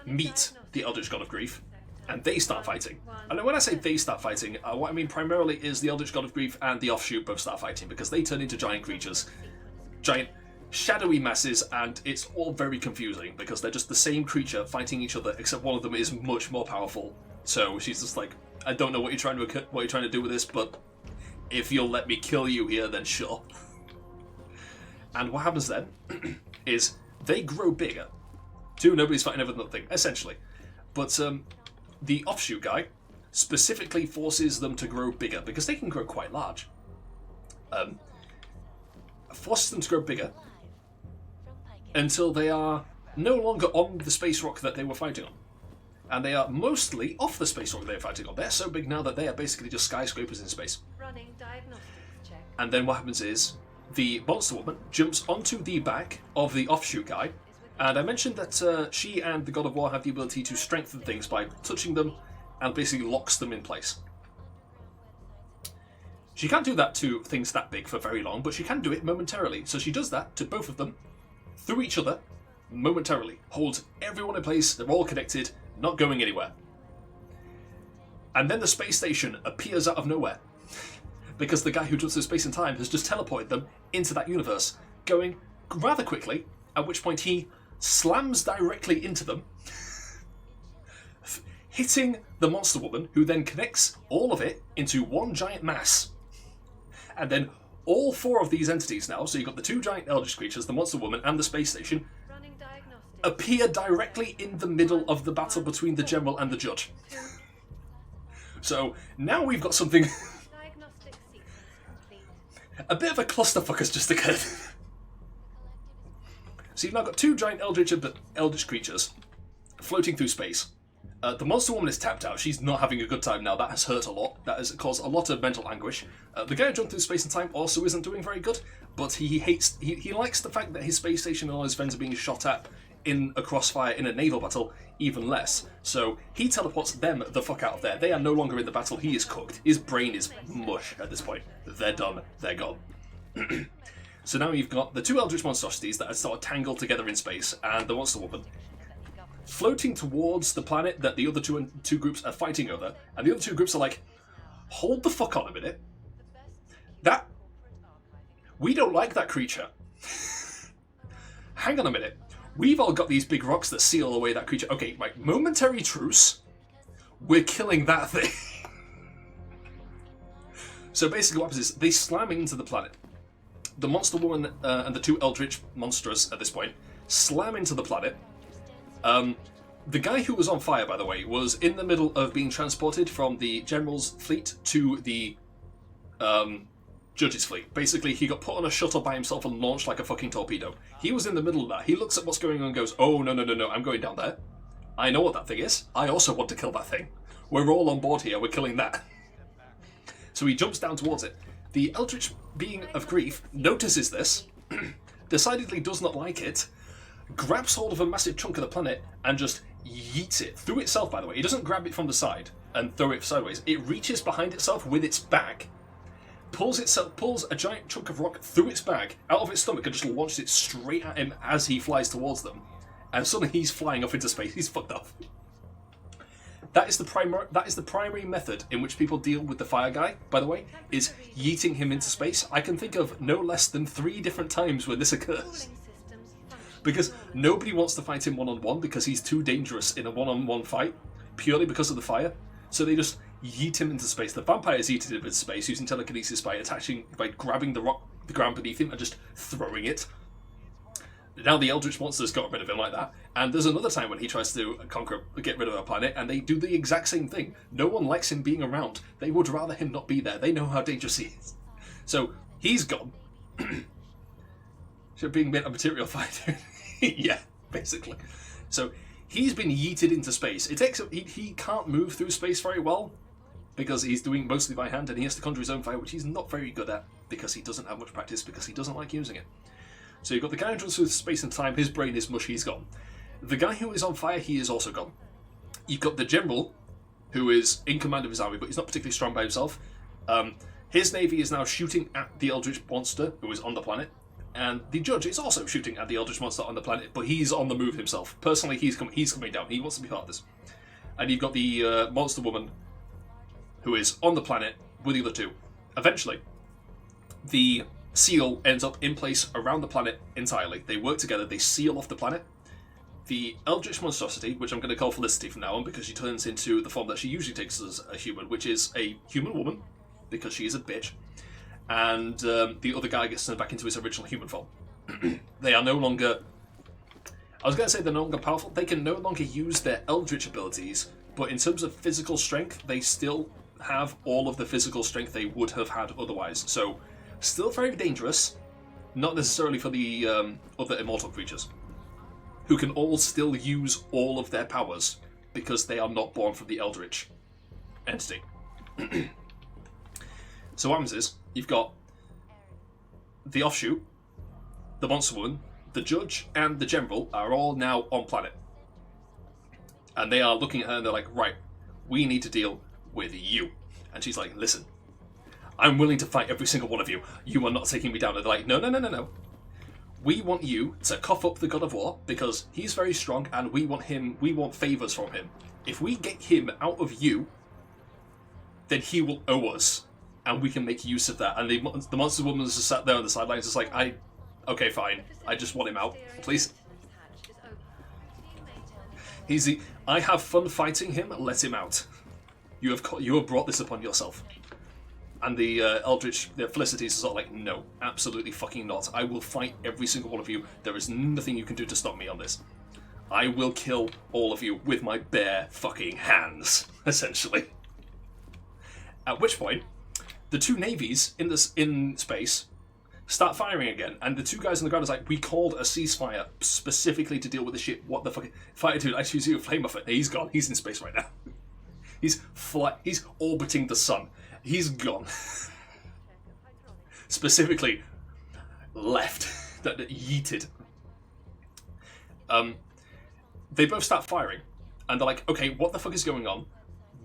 meet the Eldritch God of Grief, and they start fighting. And when I say they start fighting, what I mean primarily is the Eldritch God of Grief and the offshoot both start fighting, because they turn into giant creatures, giant shadowy masses, and it's all very confusing because they're just the same creature fighting each other, except one of them is much more powerful. So she's just like, I don't know what you're trying to do with this, but if you'll let me kill you here, then sure. And what happens then is they grow bigger. Nobody's fighting over nothing, essentially. But the offshoot guy specifically forces them to grow bigger, because they can grow quite large. Forces them to grow bigger until they are no longer on the space rock that they were fighting on. And they are mostly off the space rock they were fighting on. They're so big now that they are basically just skyscrapers in space. Running diagnostics check. And then what happens is the Monster Woman jumps onto the back of the offshoot guy. And I mentioned that she and the God of War have the ability to strengthen things by touching them and basically locks them in place. She can't do that to things that big for very long, but she can do it momentarily. So she does that to both of them, through each other, momentarily. Holds everyone in place, they're all connected, not going anywhere. And then the space station appears out of nowhere, because the guy who jumps through space and time has just teleported them into that universe, going rather quickly, at which point he slams directly into them, hitting the Monster Woman, who then connects all of it into one giant mass. And then all four of these entities now, so you've got the two giant eldritch creatures, the Monster Woman and the space station, Running diagnostics. appear directly in the middle of the battle between the general and the judge. So now we've got something Diagnostic sequence complete. a bit of a clusterfuck has just occurred. So you've now got two giant eldritch creatures floating through space. The Monster Woman is tapped out. She's not having a good time now. That has hurt a lot. That has caused a lot of mental anguish. The guy who jumped through space and time also isn't doing very good, but he likes the fact that his space station and all his friends are being shot at in a crossfire in a naval battle even less. So he teleports them the fuck out of there. They are no longer in the battle. He is cooked. His brain is mush at this point. They're done. They're gone. So now you've got the two eldritch monstrosities that are sort of tangled together in space, and the Monster Woman floating towards the planet that the other two groups are fighting over, and the other two groups are like, hold the fuck on a minute. We don't like that creature. Hang on a minute. We've all got these big rocks that seal away that creature. Okay, right, momentary truce. We're killing that thing. So basically what happens is they slam into the planet. The Monster Woman and the two eldritch monsters at this point slam into the planet. The guy who was on fire, by the way, was in the middle of being transported from the General's fleet to the Judge's fleet. Basically, he got put on a shuttle by himself and launched like a fucking torpedo. He was in the middle of that. He looks at what's going on and goes, oh, no, I'm going down there. I know what that thing is. I also want to kill that thing. We're all on board here. We're killing that. So he jumps down towards it. The Eldritch being of grief notices this, decidedly does not like it, grabs hold of a massive chunk of the planet and just yeets it through itself, by the way. He doesn't grab it from the side and throw it sideways. It reaches behind itself with its back, pulls a giant chunk of rock through its bag, out of its stomach, and just launches it straight at him as he flies towards them. And suddenly he's flying off into space. He's fucked off. That is the primary method in which people deal with the fire guy, by the way, is yeeting him into space. I can think of no less than 3 different times where this occurs. Cooling systems function. Because nobody wants to fight him one-on-one because he's too dangerous in a one-on-one fight, purely because of the fire. So they just yeet him into space. The vampires yeeted him into space using telekinesis by grabbing the ground beneath him and just throwing it. Now the Eldritch monsters got rid of him like that. And there's another time when he tries to get rid of a planet, and they do the exact same thing. No one likes him being around. They would rather him not be there. They know how dangerous he is. So he's gone. So being made a material fighter. Yeah, basically. So he's been yeeted into space. He can't move through space very well because he's doing mostly by hand, and he has to conjure his own fire, which he's not very good at because he doesn't have much practice, because he doesn't like using it. So you've got the guy who runs through space and time, his brain is mush, he's gone. The guy who is on fire, he is also gone. You've got the general, who is in command of his army, but he's not particularly strong by himself. His navy is now shooting at the Eldritch monster, who is on the planet. And the judge is also shooting at the Eldritch monster on the planet, but he's on the move himself. Personally, he's coming down. He wants to be part of this. And you've got the monster woman, who is on the planet with the other two. Eventually, the seal ends up in place around the planet entirely. They work together, they seal off the planet. The Eldritch monstrosity, which I'm going to call Felicity from now on because she turns into the form that she usually takes as a human, which is a human woman, because she is a bitch. And the other guy gets turned back into his original human form. They are no longer... I was going to say they're no longer powerful. They can no longer use their Eldritch abilities, but in terms of physical strength, they still have all of the physical strength they would have had otherwise. So, still very dangerous, not necessarily for the other immortal creatures, who can all still use all of their powers because they are not born from the Eldritch entity. So what happens is, you've got the offshoot, the monster woman, the judge, and the general are all now on planet. And they are looking at her and they're like, right, we need to deal with you. And she's like, listen, I'm willing to fight every single one of you. You are not taking me down. And they're like, no. We want you to cough up the God of War because he's very strong and we want favours from him. If we get him out of you, then he will owe us. And we can make use of that. And the monster woman is just sat there on the sidelines, just like, okay, fine. I just want him out, please. I have fun fighting him. Let him out. You have brought this upon yourself. And the Eldritch, the Felicities, is sort of like, no, absolutely fucking not. I will fight every single one of you. There is nothing you can do to stop me on this. I will kill all of you with my bare fucking hands, essentially. At which point, the two navies in space start firing again, and the two guys on the ground is like, we called a ceasefire specifically to deal with the shit. What the fuck? Fighter dude, I choose you, flame off it. He's gone. He's in space right now. He's orbiting the sun. He's gone. Specifically, left. That yeeted. They both start firing, and they're like, okay, what the fuck is going on?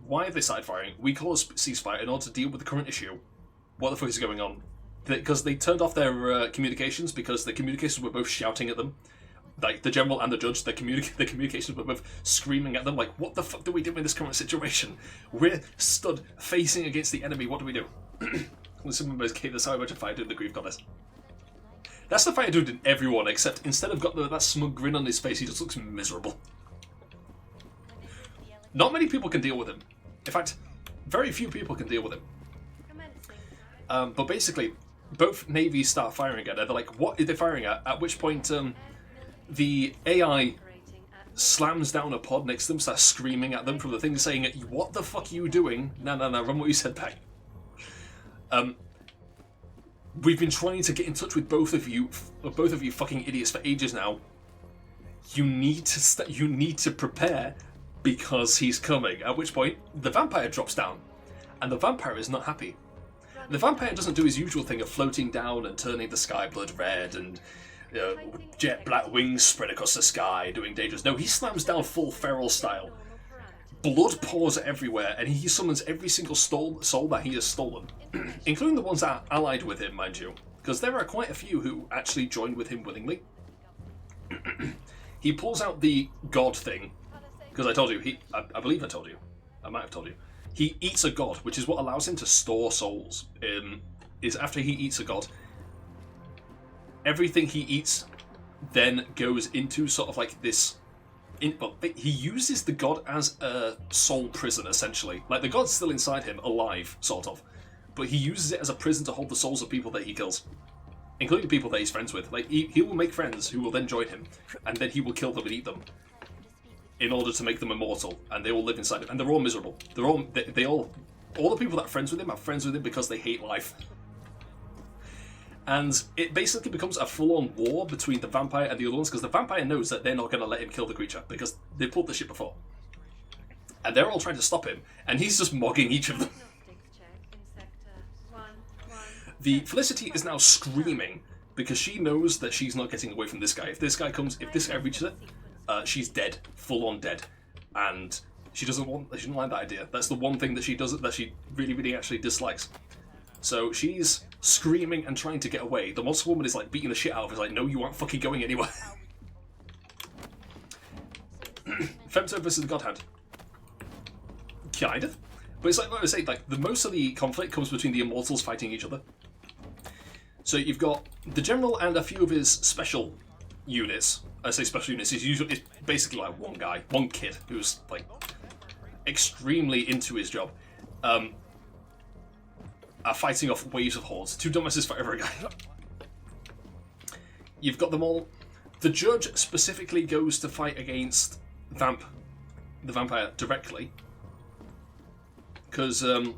Why have they started firing? We call a ceasefire in order to deal with the current issue. What the fuck is going on? Because they turned off their communications because the communications were both shouting at them. Like, the general and the judge, the communications were both screaming at them, like, what the fuck do we do in this current situation? We're stood facing against the enemy, what do we do? Listen, members, Kate, that's how much a fire dude the grief goddess. That's the fire dude in everyone, except instead of got that smug grin on his face, he just looks miserable. Not many people can deal with him. In fact, very few people can deal with him. But basically, both navies start firing again. They're like, what are they firing at? At which point, the AI slams down a pod next to them, starts screaming at them from the thing, saying, what the fuck are you doing? No, run what you said back. We've been trying to get in touch with both of you fucking idiots for ages now. You need to prepare because he's coming. At which point, the vampire drops down, and the vampire is not happy. The vampire doesn't do his usual thing of floating down and turning the sky blood red and jet black wings spread across the sky, doing dangerous. No, he slams down full feral style. blood pours everywhere, and he summons every single soul that he has stolen, including the ones that are allied with him, mind you, because there are quite a few who actually joined with him willingly. He pulls out the god thing, because I told you, I believe I told you, I might have told you, he eats a god, which is what allows him to store souls. Is after he eats a god, everything he eats then goes into sort of like this. He uses the god as a soul prison, essentially. Like, the god's still inside him, alive, sort of. But he uses it as a prison to hold the souls of people that he kills. Including people that he's friends with. Like, he will make friends who will then join him. And then he will kill them and eat them. In order to make them immortal. And they all live inside him. And they're all miserable. All the people that are friends with him because they hate life. And it basically becomes a full-on war between the vampire and the other ones, because the vampire knows that they're not going to let him kill the creature, because they pulled this shit before. And they're all trying to stop him, and he's just mogging each of them. The Felicity is now screaming, because she knows that she's not getting away from this guy. If this guy reaches her, she's dead. Full-on dead. And she doesn't like that idea. That's the one thing that she really, really actually dislikes. So she's screaming and trying to get away. The monster woman is like beating the shit out of her. Like, no, you aren't fucking going anywhere. Femto versus the God Hand. Kind of. But it's like I say, like, the most of the conflict comes between the immortals fighting each other. So you've got the general and a few of his special units. I say special units, it's basically like one guy, one kid who's like extremely into his job. Are fighting off waves of hordes. 2 dumbasses for every guy. You've got them all. The judge specifically goes to fight against the vampire directly. Because the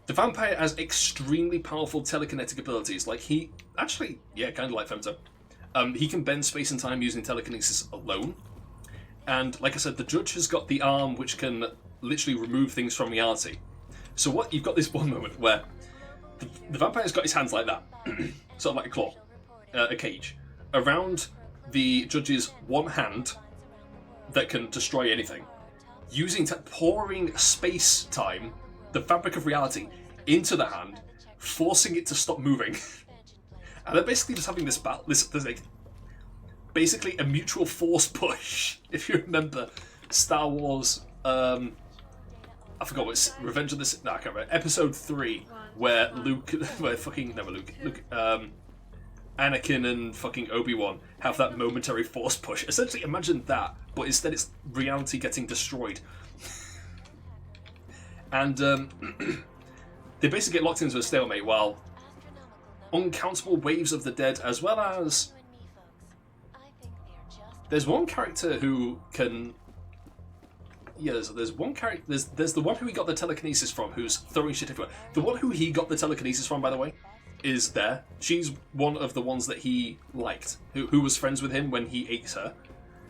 vampire has extremely powerful telekinetic abilities. Like, he... Actually, yeah, kind of like Femto. He can bend space and time using telekinesis alone. And, like I said, the judge has got the arm which can literally remove things from reality. So what... You've got this one moment where... The vampire's got his hands like that, sort of like a claw, a cage, around the judge's one hand that can destroy anything, pouring space-time, the fabric of reality, into the hand, forcing it to stop moving. And they're basically just having this battle, this like, basically a mutual force push. If you remember Star Wars, I forgot what it's, Revenge of the Sith, no, I can't remember, Episode 3, where Anakin and fucking Obi-Wan have that momentary force push. Essentially, imagine that, but instead it's reality getting destroyed. And they basically get locked into a stalemate while uncountable waves of the dead, as well as... There's one character who can... Yeah, there's one character. There's the one who he got the telekinesis from, who's throwing shit everywhere. The one who he got the telekinesis from, by the way, is there. She's one of the ones that he liked, who was friends with him when he ate her.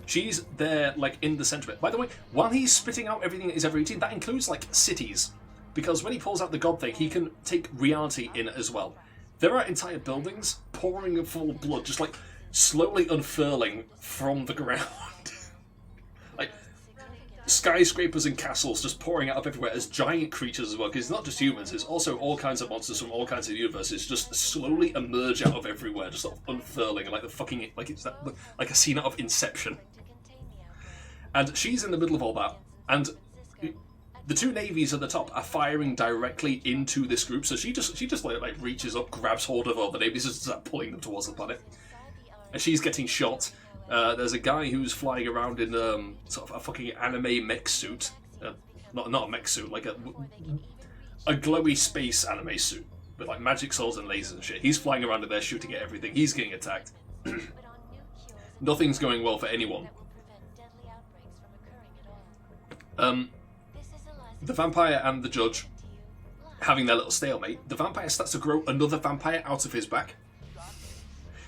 She's there, like, in the center of it. By the way, while he's spitting out everything that he's ever eaten, that includes, like, cities. Because when he pulls out the god thing, he can take reality in as well. There are entire buildings pouring full of blood, just, like, slowly unfurling from the ground. Like, skyscrapers and castles just pouring out of everywhere as giant creatures as well, because it's not just humans, it's also all kinds of monsters from all kinds of universes just slowly emerge out of everywhere, just sort of unfurling, like it's like a scene out of Inception. And she's in the middle of all that, and the 2 navies at the top are firing directly into this group, so she just like reaches up, grabs hold of all the navies and starts pulling them towards the planet. And she's getting shot. There's a guy who's flying around in sort of a fucking anime mech suit. Not a mech suit, like a glowy space anime suit with like magic swords and lasers and shit. He's flying around in there shooting at everything. He's getting attacked. Nothing's going well for anyone. The vampire and the judge having their little stalemate. The vampire starts to grow another vampire out of his back.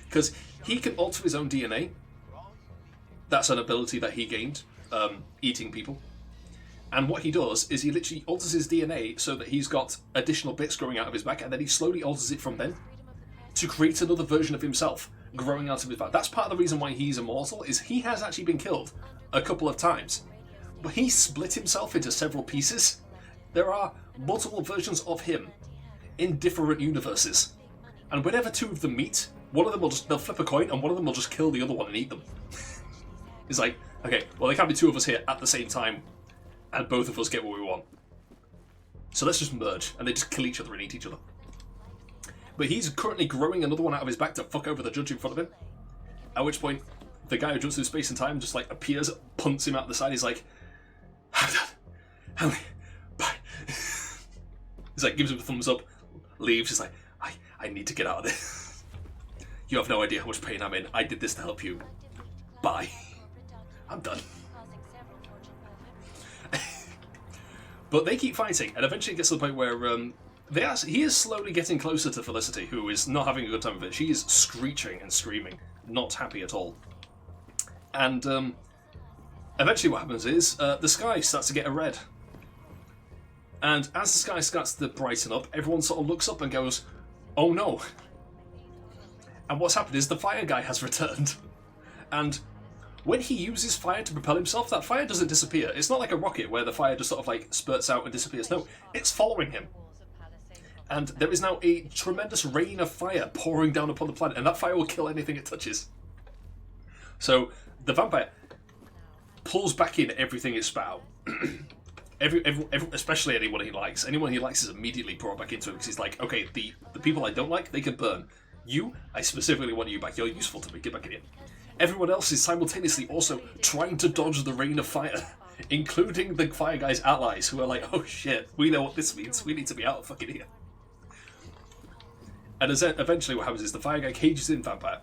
Because he can alter his own DNA. That's an ability that he gained, eating people. And what he does is he literally alters his DNA so that he's got additional bits growing out of his back, and then he slowly alters it from then to create another version of himself growing out of his back. That's part of the reason why he's immortal, is he has actually been killed a couple of times. he split himself into several pieces. There are multiple versions of him in different universes. And whenever two of them meet, one of them they'll flip a coin and one of them will just kill the other one and eat them. It's like, okay, well there can't be two of us here at the same time and both of us get what we want. So let's just merge, and they just kill each other and eat each other. But he's currently growing another one out of his back to fuck over the judge in front of him. At which point, the guy who jumps through space and time just like appears, punts him out the side. He's like, "I'm done. Bye." He's like, gives him a thumbs up, leaves. He's like, I need to get out of this. You have no idea how much pain I'm in. I did this to help you. Bye. I'm done. But they keep fighting, and eventually it gets to the point where he is slowly getting closer to Felicity, who is not having a good time with it. She is screeching and screaming, not happy at all. And eventually what happens is the sky starts to get a red. And as the sky starts to brighten up, everyone sort of looks up and goes, oh no. And what's happened is the fire guy has returned. And when he uses fire to propel himself, that fire doesn't disappear. It's not like a rocket where the fire just sort of like spurts out and disappears. No, it's following him. And there is now a tremendous rain of fire pouring down upon the planet, and that fire will kill anything it touches. So the vampire pulls back in everything it spat out. Especially anyone he likes. Anyone he likes is immediately brought back into it because he's like, okay, the people I don't like, they can burn. You, I specifically want you back. You're useful to me. Get back in here. Everyone else is simultaneously also trying to dodge the rain of fire, including the fire guy's allies, who are like, oh shit, we know what this means. We need to be out of fucking here. And eventually what happens is the fire guy cages in Vampire.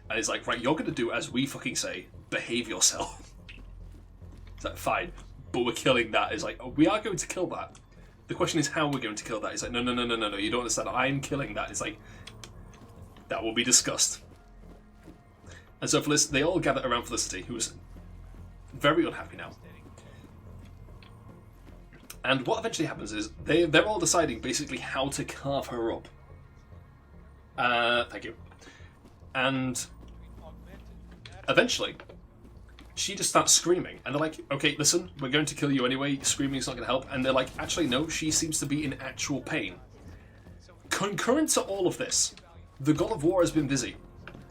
And he's like, right, you're going to do as we fucking say. Behave yourself. It's like, fine. But we're killing that. It's like, oh, we are going to kill that. The question is how we're going to kill that. It's like, no, you don't understand. I'm killing that. It's like, that will be discussed. And so they all gather around Felicity, who is very unhappy now. And what eventually happens is they're all deciding basically how to carve her up. Thank you. And eventually, she just starts screaming. And they're like, okay, listen, we're going to kill you anyway. Screaming's not going to help. And they're like, actually, no, she seems to be in actual pain. Concurrent to all of this, the God of War has been busy.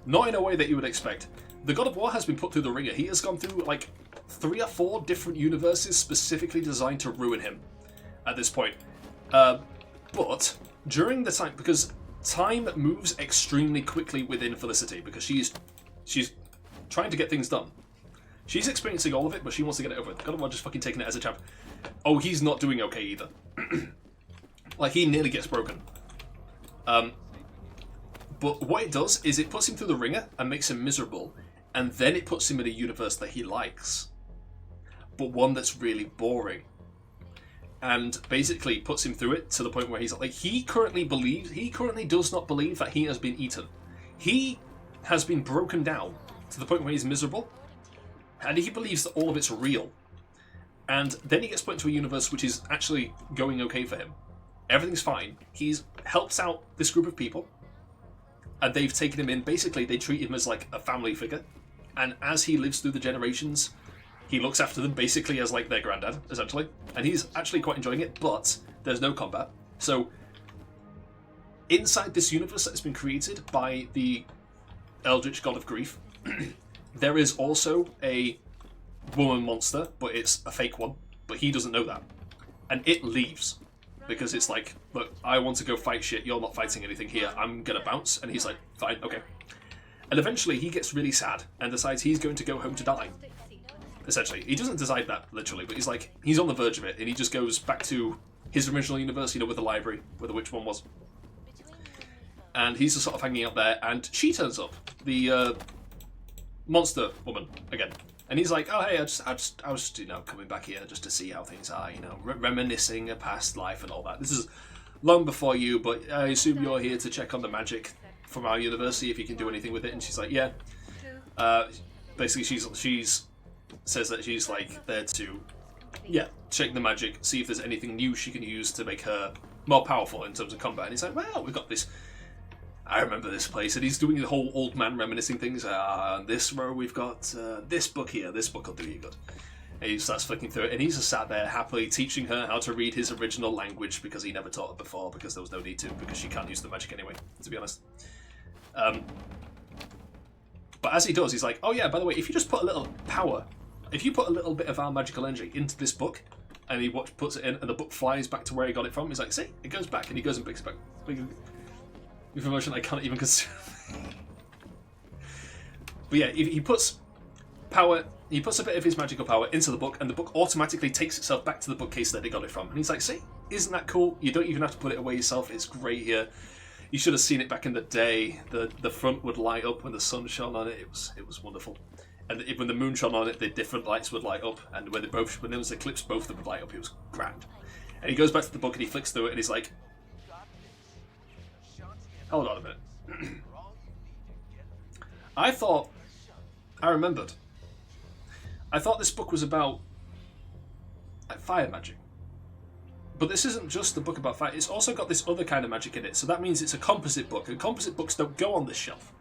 Not in a way that you would expect. The God of War has been put through the ringer. He has gone through like 3 or 4 different universes specifically designed to ruin him at this point. But during the time, because time moves extremely quickly within Felicity, because she's trying to get things done. She's experiencing all of it, but she wants to get it over with. God of War just fucking taking it as a champ. Oh, he's not doing okay either. Like, he nearly gets broken. But what it does is it puts him through the ringer and makes him miserable, and then it puts him in a universe that he likes, but one that's really boring. And basically puts him through it to the point where he's like, he currently does not believe that he has been eaten. He has been broken down to the point where he's miserable, and he believes that all of it's real. And then he gets put into a universe which is actually going okay for him. Everything's fine. He's helps out this group of people, and they've taken him in. Basically, they treat him as like a family figure. And as he lives through the generations, he looks after them basically as like their granddad, essentially. And he's actually quite enjoying it, but there's no combat. So, inside this universe that has been created by the Eldritch God of Grief, there is also a woman monster, but it's a fake one. But he doesn't know that. And it leaves. Because it's like, look, I want to go fight shit, you're not fighting anything here, I'm gonna bounce. And he's like, fine, okay. And eventually he gets really sad and decides he's going to go home to die. Essentially. He doesn't decide that, literally, but he's like, he's on the verge of it, and he just goes back to his original universe, with the library, where the witch one was. And he's just sort of hanging out there, and she turns up. The monster woman, again. And he's like, oh hey, I was coming back here just to see how things are, reminiscing a past life and all that. This is long before you, but I assume you're here to check on the magic from our university, if you can do anything with it. And she's like, yeah. Basically, she's says that she's like there to, check the magic, see if there's anything new she can use to make her more powerful in terms of combat. And he's like, well, we've got this. I remember this place, and he's doing the whole old man reminiscing things. This row we've got this book here. This book will do you good. And he starts flicking through it, and he's just sat there happily teaching her how to read his original language because he never taught her before, because there was no need to, because she can't use the magic anyway, to be honest. But as he does, he's like, oh yeah, by the way, if you just put a little power, if you put a little bit of our magical energy into this book, and he puts it in, and the book flies back to where he got it from, he's like, see, it goes back, and he goes and picks it back. With emotion I can't even consume. But yeah, he puts power, he puts a bit of his magical power into the book, and the book automatically takes itself back to the bookcase that he got it from. And he's like, see, isn't that cool? You don't even have to put it away yourself, it's great here. You should have seen it back in the day. The front would light up when the sun shone on it. It was wonderful. And when the moon shone on it, the different lights would light up. And when there was eclipse, both of them would light up. It was grand. And he goes back to the book and he flicks through it and he's like, hold on a minute. I remembered. I thought this book was about fire magic. But this isn't just a book about fire, it's also got this other kind of magic in it, so that means it's a composite book, and composite books don't go on this shelf.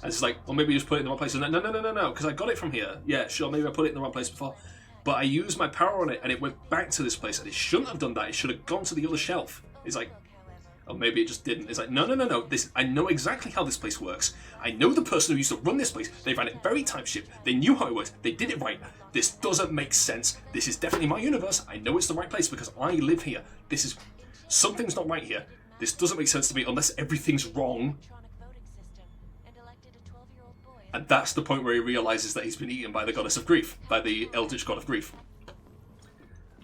And it's like, well, maybe you just put it in the wrong place. And no, because I got it from here. Yeah, sure, maybe I put it in the wrong place before. But I used my power on it, and it went back to this place, and it shouldn't have done that. It should have gone to the other shelf. It's like, oh, maybe it just didn't. It's like, no. I know exactly how this place works. I know the person who used to run this place. They ran it very tight-ship. They knew how it worked. They did it right. This doesn't make sense. This is definitely my universe. I know it's the right place because I live here. Something's not right here. This doesn't make sense to me unless everything's wrong. And that's the point where he realizes that he's been eaten by the goddess of grief, by the eldritch god of grief.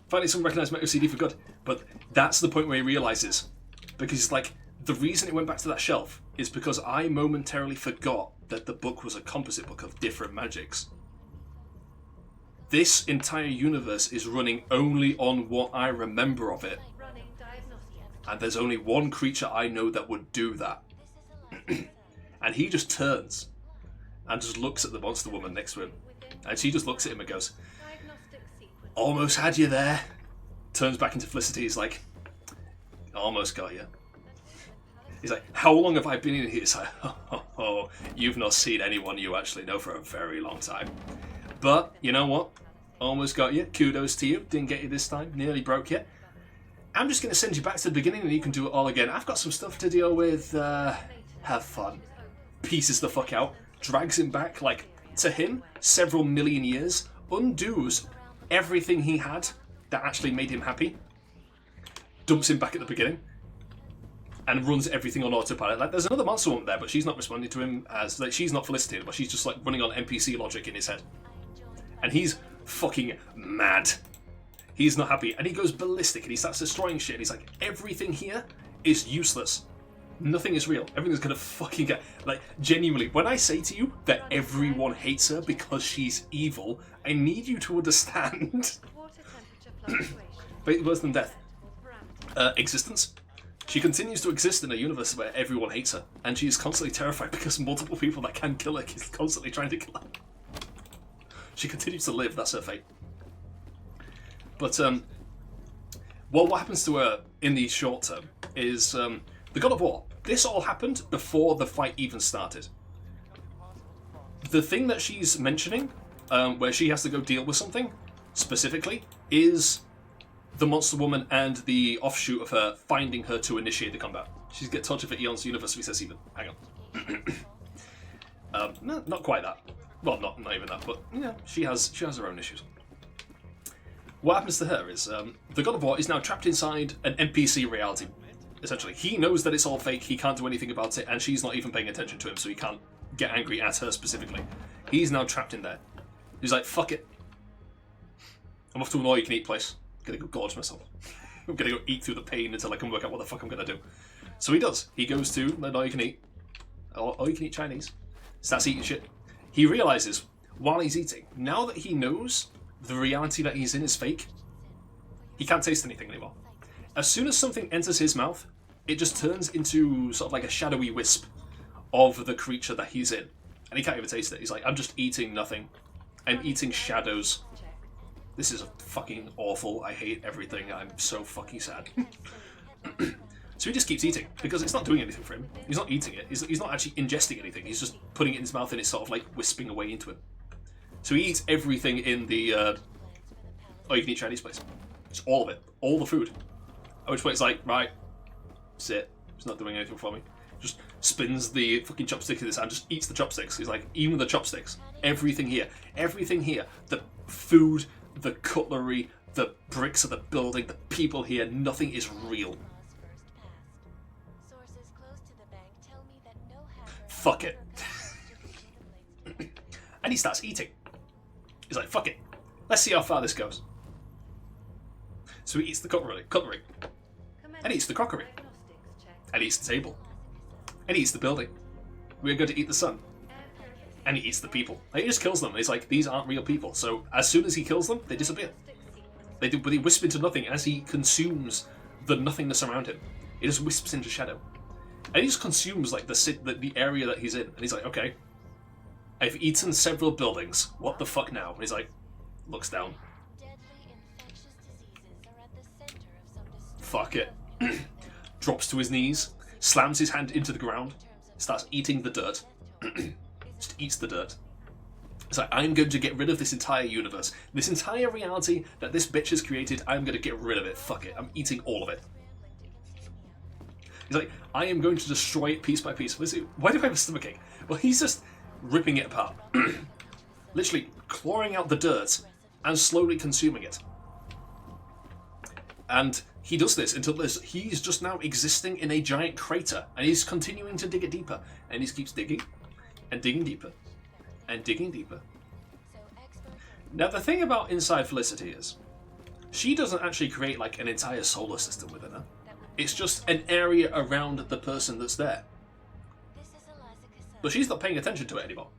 Finding some recognized metal CD for good. But that's the point where he realizes, because it's like, the reason it went back to that shelf is because I momentarily forgot that the book was a composite book of different magics. This entire universe is running only on what I remember of it. And there's only one creature I know that would do that. And he just turns and just looks at the monster woman next to him. And she just looks at him and goes, almost had you there. Turns back into Felicity, he's like, almost got you. He's like, how long have I been in here? He's like, oh, you've not seen anyone you actually know for a very long time. But, you know what? Almost got you. Kudos to you. Didn't get you this time. Nearly broke you. I'm just going to send you back to the beginning and you can do it all again. I've got some stuff to deal with. Have fun. Pieces the fuck out. Drags him back, like, to him, several million years. Undoes everything he had that actually made him happy. Dumps him back at the beginning. And runs everything on autopilot. Like, there's another monster woman there, but she's not responding to him as, like, she's not Felicity, but she's just, like, running on NPC logic in his head. And he's fucking mad. He's not happy. And he goes ballistic and he starts destroying shit. And he's like, everything here is useless. Nothing is real. Everything's gonna fucking get... Like, genuinely, when I say to you that everyone hates her because she's evil, I need you to understand. But worse than death. Existence. She continues to exist in a universe where everyone hates her. And she is constantly terrified because multiple people that can kill her is constantly trying to kill her. She continues to live, that's her fate. But, well, what happens to her in the short term is the God of War. This all happened before the fight even started. The thing that she's mentioning, where she has to go deal with something, specifically, is the monster woman and the offshoot of her finding her to initiate the combat. She's get touch of Eon's universe, he says even. Hang on. No, not quite that. Well, not even that, but yeah, she has her own issues. What happens to her is the God of War is now trapped inside an NPC reality. Essentially, he knows that it's all fake. He can't do anything about it, and she's not even paying attention to him, so he can't get angry at her specifically. He's now trapped in there. He's like, "Fuck it, I'm off to an all-you-can-eat place. I'm gonna go gorge myself. I'm gonna go eat through the pain until I can work out what the fuck I'm gonna do." So he does. He goes to an all-you-can-eat, all-you-can-eat Chinese. Starts eating shit. He realizes while he's eating, now that he knows the reality that he's in is fake, he can't taste anything anymore. As soon as something enters his mouth, it just turns into sort of like a shadowy wisp of the creature that he's in. And he can't even taste it. He's like, I'm just eating nothing. I'm eating shadows. This is fucking awful. I hate everything. I'm so fucking sad. So he just keeps eating, because it's not doing anything for him. He's not eating it. He's not actually ingesting anything. He's just putting it in his mouth and it's sort of like wisping away into him. So he eats everything in the all-you-can-eat Chinese place. Just all of it. All the food. At which point it's like, right, sit. It's not doing anything for me. Just spins the fucking chopstick in his hand, just eats the chopsticks. He's like, even the chopsticks. Everything here. Everything here. The food, the cutlery, the bricks of the building, the people here, nothing is real. Fuck it. And he starts eating. He's like, fuck it. Let's see how far this goes. So he eats the cutlery. And he eats the crockery. And he eats the table. And he eats the building. We're going to eat the sun. And he eats the people. Like, he just kills them. He's like, these aren't real people. So as soon as he kills them, they disappear. They do, but he wisps into nothing as he consumes the nothingness around him. He just wisps into shadow. And he just consumes like the area that he's in. And he's like, okay, I've eaten several buildings. What the fuck now? And he's like, looks down. Fuck it. Drops to his knees, slams his hand into the ground, starts eating the dirt. Just eats the dirt. It's like, I'm going to get rid of this entire universe. This entire reality that this bitch has created, I'm going to get rid of it. Fuck it. I'm eating all of it. He's like, I am going to destroy it piece by piece. Why do I have a stomachache? Well, he's just ripping it apart. Literally clawing out the dirt and slowly consuming it. And he does this until he's just now existing in a giant crater. And he's continuing to dig it deeper. And he keeps digging and digging deeper and digging deeper. Now, the thing about inside Felicity is she doesn't actually create like an entire solar system within her. It's just an area around the person that's there. But she's not paying attention to it anymore.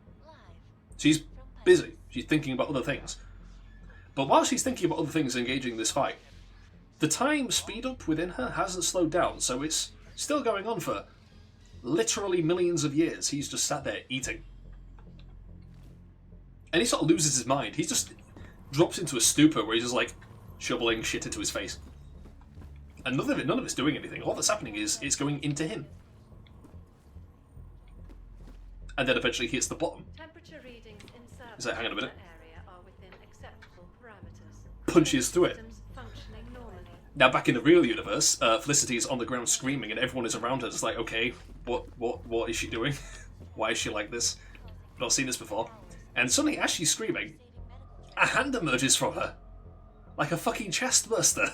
She's busy. She's thinking about other things. But while she's thinking about other things engaging in this fight, the time speed up within her hasn't slowed down, so it's still going on for literally millions of years. He's just sat there eating. And he sort of loses his mind. He just drops into a stupor where he's just like shoveling shit into his face. And none of it's doing anything. All that's happening is it's going into him. And then eventually he hits the bottom. Temperature readings in He's like, hang on a minute. area are within acceptable parameters. Punches through it. Systems functioning normally. Now back in the real universe, Felicity is on the ground screaming and everyone is around her just like, okay, what is she doing? Why is she like this? I've not seen this before. And suddenly as she's screaming, a hand emerges from her. Like a fucking chest burster.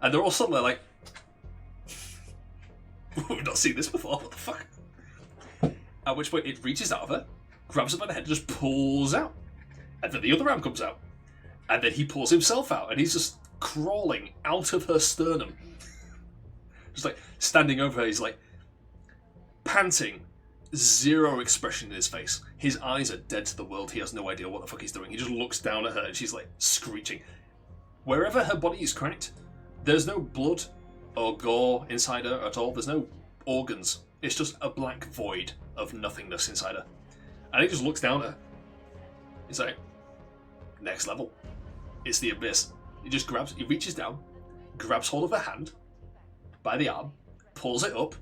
And they're all suddenly like, we've not seen this before, what the fuck? At which point it reaches out of her, grabs her by the head, and just pulls out. And then the other arm comes out. And then he pulls himself out, and he's just crawling out of her sternum. Just like standing over her, he's like panting, zero expression in his face. His eyes are dead to the world, he has no idea what the fuck he's doing. He just looks down at her, and she's like screeching. Wherever her body is cracked, there's no blood or gore inside her at all. There's no organs. It's just a black void of nothingness inside her. And he just looks down at her. He's like, next level. It's the abyss. He reaches down, grabs hold of her hand by the arm, pulls it up,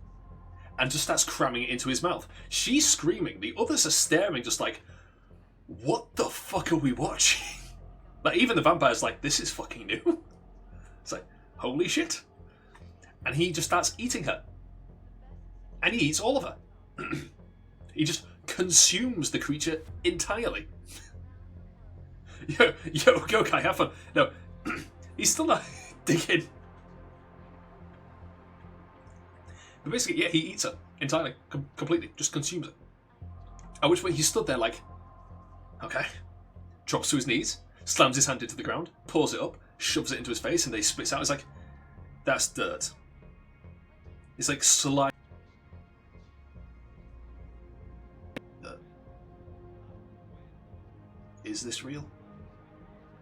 and just starts cramming it into his mouth. She's screaming. The others are staring just like, what the fuck are we watching? Like, even the vampire's like, this is fucking new. It's like, holy shit. And he just starts eating her. And he eats all of her. He just consumes the creature entirely. Go, Kai, have fun. No, he's still not digging. But basically, yeah, he eats her entirely, completely, just consumes it. At which point he stood there like, okay, drops to his knees, slams his hand into the ground, pulls it up, shoves it into his face, and they spits out. It's like, that's dirt. It's like slime. Is this real?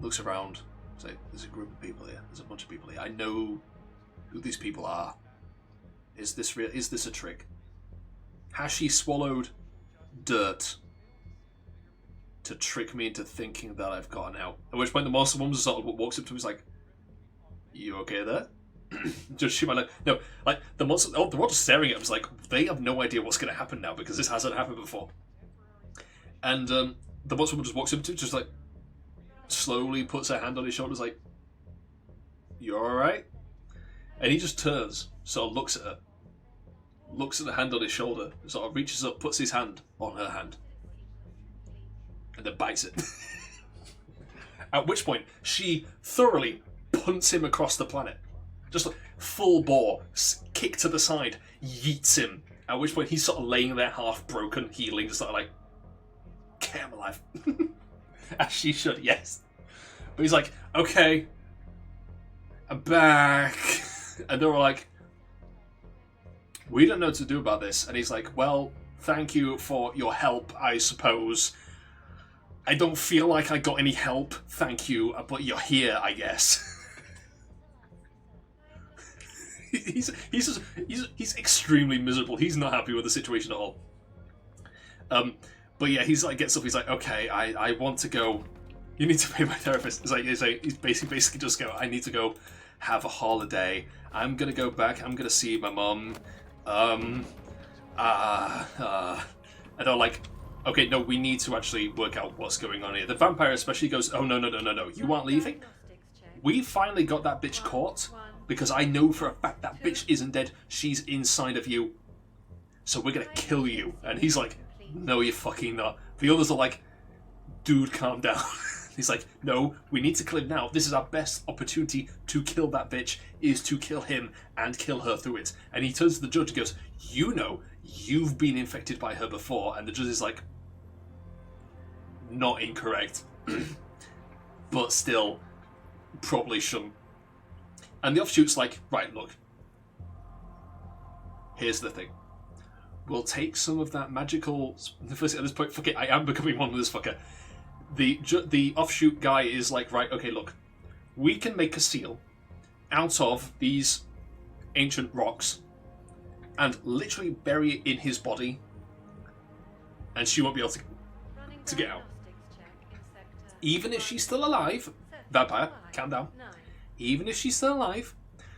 Looks around. It's like, there's a group of people here. There's a bunch of people here. I know who these people are. Is this real? Is this a trick? Has she swallowed dirt to trick me into thinking that I've gotten out? At which point the monster woman sort of walks up to him and is like, you okay there? Just shoot my leg. No, like the monster, they're all just staring at him. It's like, they have no idea what's going to happen now because this hasn't happened before. And the boss woman just walks up to him, just like slowly puts her hand on his shoulders, like, "You alright?" And he just turns, sort of looks at her, looks at the hand on his shoulder, sort of reaches up, puts his hand on her hand, and then bites it. At which point, she thoroughly punts him across the planet. Just like full bore, kick to the side, yeets him. At which point, he's sort of laying there half broken, healing, just sort of like, "Okay, I'm alive." As she should, yes. But he's like, "Okay, I'm back." And they're all like, "We don't know what to do about this." And he's like, "Well, thank you for your help, I suppose. I don't feel like I got any help, thank you, but you're here, I guess." he's extremely miserable. He's not happy with the situation at all. But yeah, he's like, gets up. He's like, "Okay, I want to go. You need to pay my therapist." He's basically just go, "I need to go have a holiday. I'm gonna go back. I'm gonna see my mum." And they're like, "Okay, no, we need to actually work out what's going on here." The vampire especially goes, "Oh, no, you aren't leaving. We finally got that bitch caught, because I know for a fact that bitch isn't dead. She's inside of you. So we're gonna kill you." And he's like, "No, you're fucking not." The others are like, "Dude, calm down." He's like, "No, we need to kill him now. This is our best opportunity to kill that bitch, is to kill him and kill her through it." And he turns to the judge and goes, "You know, you've been infected by her before." And the judge is like, "Not incorrect." But still, probably shouldn't. And the offshoot's like, "Right, look. Here's the thing. We'll take some of that magical..." First, at this point, fuck it, I am becoming one with this fucker. The offshoot guy is like, "Right, okay, look. We can make a seal out of these ancient rocks and literally bury it in his body, and she won't be able to get out. Even if she's still alive..." Vampire, calm down. "Even if she's still alive,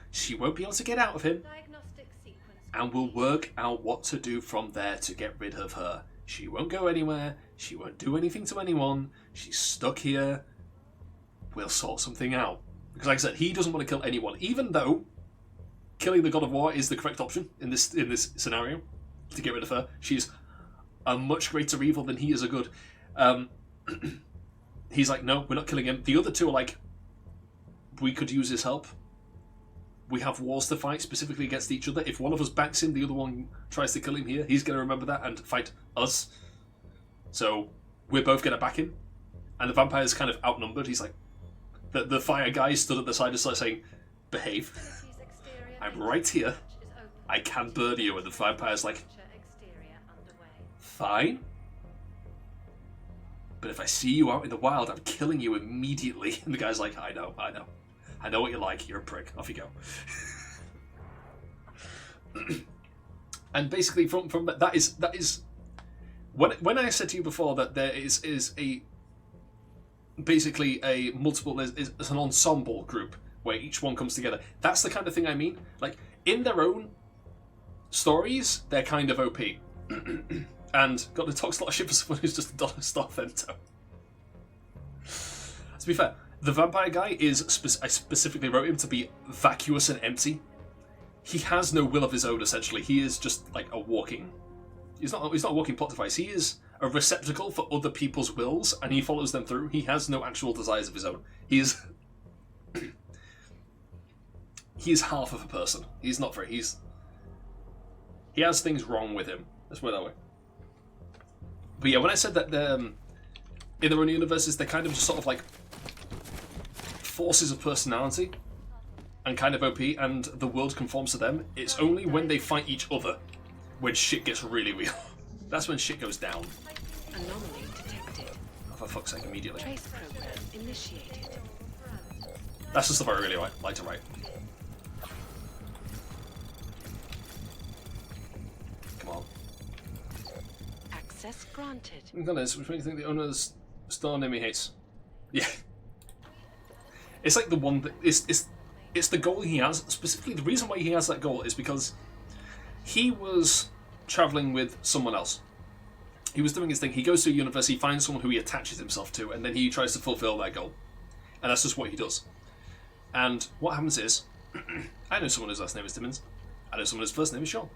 she won't be able to get out of him, and we'll work out what to do from there to get rid of her. She won't go anywhere, she won't do anything to anyone, she's stuck here, we'll sort something out." Because like I said, he doesn't want to kill anyone, even though killing the God of War is the correct option in this scenario, to get rid of her. She's a much greater evil than he is a good. He's like, "No, we're not killing him." The other two are like, "We could use his help. We have wars to fight specifically against each other. If one of us backs him, the other one tries to kill him here. He's going to remember that and fight us. So we're both going to back him." And the vampire's kind of outnumbered. He's like, the fire guy stood at the side and started saying, "Behave. I'm right here. I can burn you." And the vampire's like, "Fine. But if I see you out in the wild, I'm killing you immediately." And the guy's like, I know. I know what you're like. You're a prick. Off you go." And basically, from that is when I said to you before that there is a basically a multiple is an ensemble group where each one comes together. That's the kind of thing I mean. Like, in their own stories, they're kind of OP. And got to talk a lot of shit for someone who's just a dollar star Vento. To be fair, the vampire guy is... I specifically wrote him to be vacuous and empty. He has no will of his own, essentially. He is just like a walking... He's not a walking plot device. He is a receptacle for other people's wills, and he follows them through. He has no actual desires of his own. He is... he is half of a person. He's not very... He has things wrong with him. Let's put it that way. But yeah, when I said that in their own universes, they're kind of just sort of like forces of personality and kind of OP, and the world conforms to them. It's only when they fight each other when shit gets really real. That's when shit goes down. Anomaly detected. Oh, for fuck's sake, immediately. Trace program initiated. That's the stuff I really like to write. Come on. Access granted. Which one do you think the owner's star name he hates? Yeah. It's like the one that... It's the goal he has. Specifically, the reason why he has that goal is because he was travelling with someone else. he was doing his thing. He goes to a university, finds someone who he attaches himself to, and then he tries to fulfill that goal. And that's just what he does. And what happens is, I know someone whose last name is Timmins. I know someone whose first name is Sean.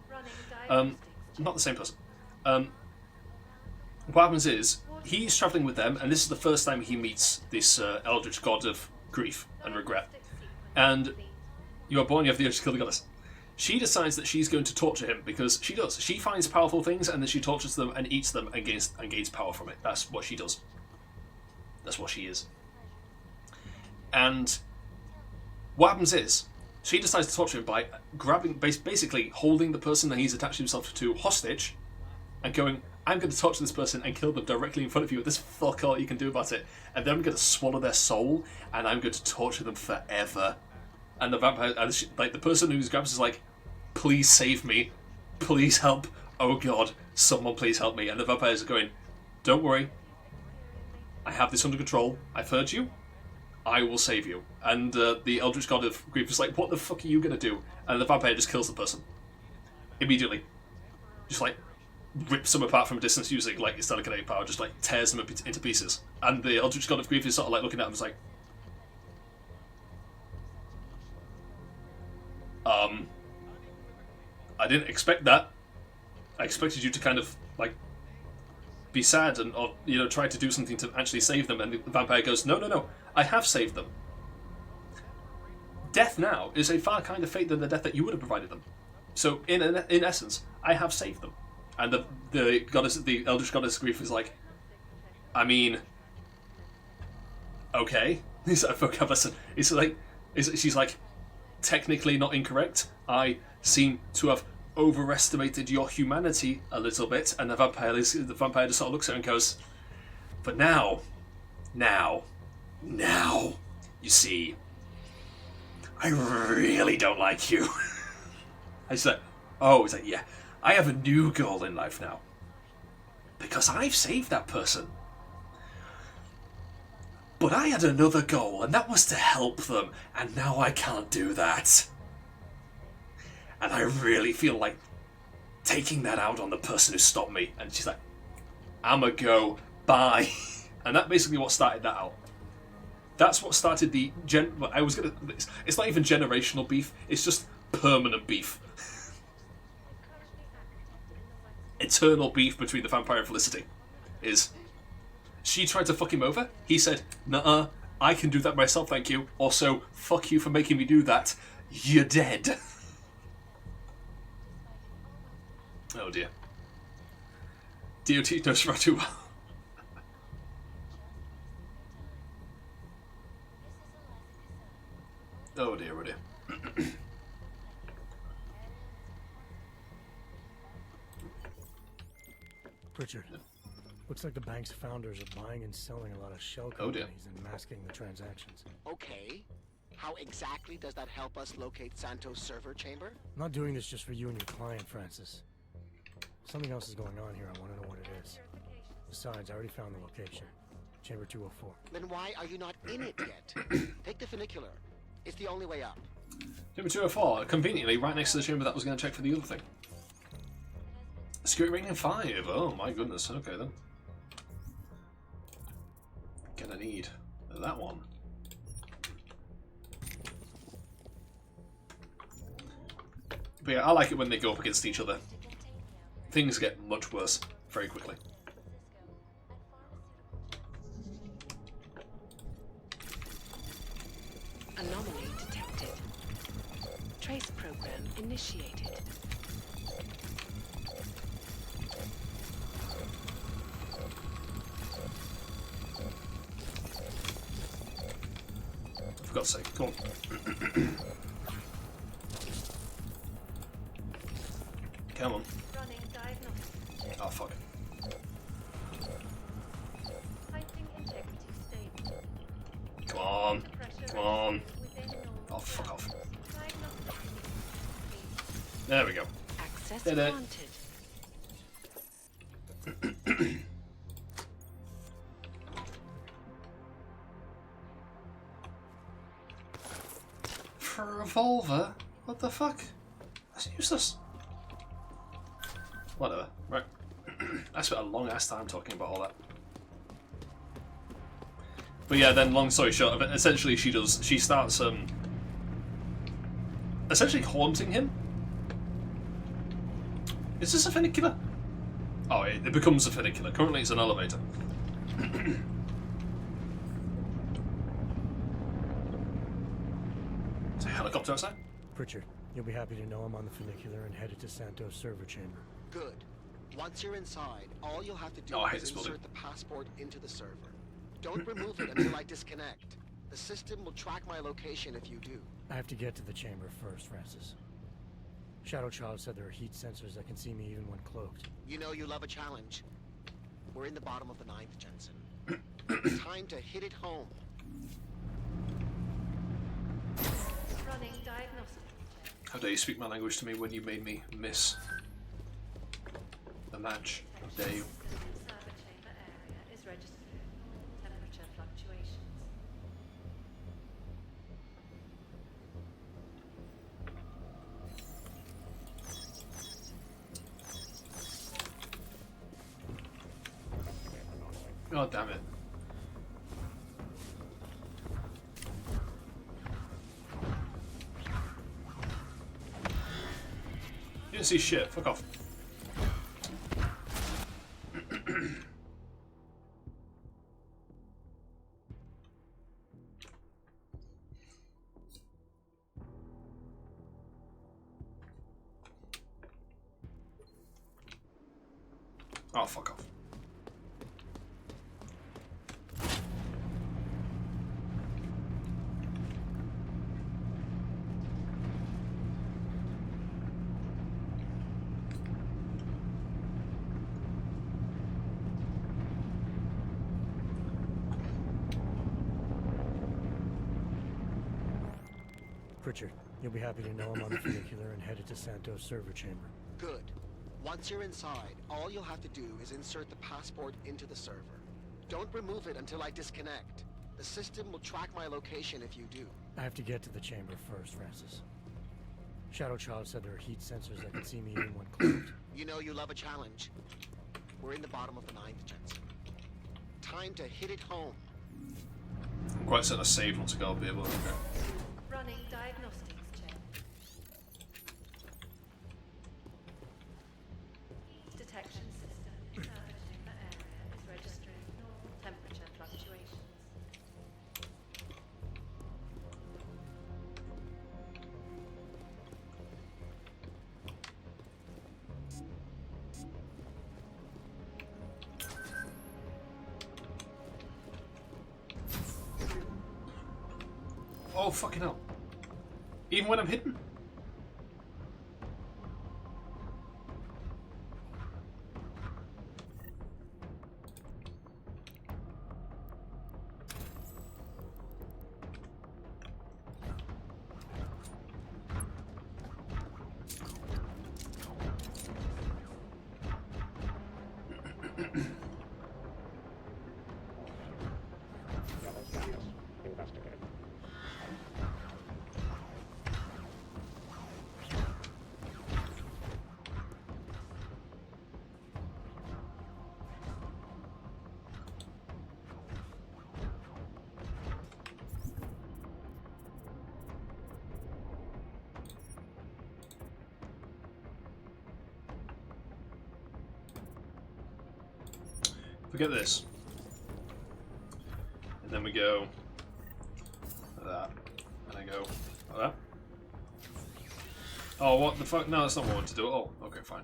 Not the same person. What happens is, he's travelling with them, and this is the first time he meets this eldritch god of grief and regret. And you are born, you have the urge to kill the goddess. She decides that she's going to torture him, because she does. She finds powerful things, and then she tortures them and eats them and gains power from it. That's what she does. That's what she is. And what happens is, she decides to torture him by basically holding the person that he's attached himself to hostage, and going, I'm going to torture this person and kill them directly in front of you. There's fuck all you can do about it. And then I'm going to swallow their soul, and I'm going to torture them forever. And the vampire, like the person who's grabs is like, please save me, please help. Oh god, someone please help me. And the vampires are going, don't worry, I have this under control. I've heard you. I will save you. And the eldritch god of grief is like, what the fuck are you going to do? And the vampire just kills the person immediately. Just like rips them apart from a distance using like his telekinetic power, just like tears them into pieces. And the eldritch god of grief is sort of like looking at him and is like, I didn't expect that. I expected you to kind of like be sad and or try to do something to actually save them. And the vampire goes, no, I have saved them. Death now is a far kinder fate than the death that you would have provided them. So in essence, I have saved them. And the eldritch goddess of grief is like, I mean, okay. He's like, fuck, listen. She's like, technically not incorrect. I seem to have overestimated your humanity a little bit. And the vampire just sort of looks at her and goes, but now, you see, I really don't like you. I said, oh, he's like, yeah, I have a new goal in life now. Because I've saved that person. But I had another goal, and that was to help them, and now I can't do that. And I really feel like taking that out on the person who stopped me. And she's like, I'ma go, bye. And that basically what started that out. That's what started the it's not even generational beef, it's just permanent beef. Eternal beef between the vampire and Felicity is, she tried to fuck him over. He said, nuh-uh, I can do that myself, thank you. Also, fuck you for making me do that. You're dead. Oh dear. DOT knows right too well. Oh dear, oh dear. Richard, looks like the bank's founders are buying and selling a lot of shell Oh, dear. companies and masking the transactions. Okay. How exactly does that help us locate Santos' server chamber? I'm not doing this just for you and your client, Francis. Something else is going on here. I want to know what it is. Besides, I already found the location. Chamber 204. Then why are you not in it yet? Take the funicular. It's the only way up. Chamber 204, conveniently right next to the chamber that was going to check for the other thing. Security rating 5. Oh my goodness. Okay then. Gonna need that one. But yeah, I like it when they go up against each other. Things get much worse very quickly. Anomaly detected. Trace program initiated. For God's sake, come on. Come on. Running diagnostics. Oh fuck. Piping integrity stable. Come on. Pressure Come on. within normal. Oh fuck off. Diagnostics. There we go. Access Did it. granted. For a revolver? What the fuck? That's useless. Whatever. Right. I spent a long ass time talking about all that. But yeah, then long story short, essentially she starts essentially haunting him. Is this a funicular? Oh, it becomes a funicular. Currently it's an elevator. It's a helicopter outside? Pritchard, you'll be happy to know I'm on the funicular and headed to Santos server chamber. Good. Once you're inside, all you'll have to do Oh, I hate is this building. insert the passport into the server. Don't remove it until I disconnect. The system will track my location if you do. I have to get to the chamber first, Francis. Shadow Child said there are heat sensors that can see me even when cloaked. You know you love a challenge. We're in the bottom of the 9th, Jensen. Time to hit it home. Running diagnostics check. How dare you speak my language to me when you made me miss the match? How dare you? Server chamber area is registering temperature fluctuations. God damn it. You didn't see shit, fuck off. Oh, fuck off. Pritchard, you'll be happy to know I'm on the funicular and headed to Santos server chamber. Good. Once you're inside, all you'll have to do is insert the passport into the server. Don't remove it until I disconnect. The system will track my location if you do. I have to get to the chamber first, Francis. Shadow Child said there are heat sensors that can see me even when cloaked. You know you love a challenge. We're in the bottom of the 9th, Jensen. Time to hit it home. I'm quite certain I saved once ago, I'll be able to. Okay. Running diagnostics check. Detection system in server chamber area is registering normal temperature fluctuations. Oh, fucking hell. Even when I'm hidden? Forget this. And then we go like that. And I go like that. Oh, what the fuck? No, that's not what I want to do. Oh, okay, fine.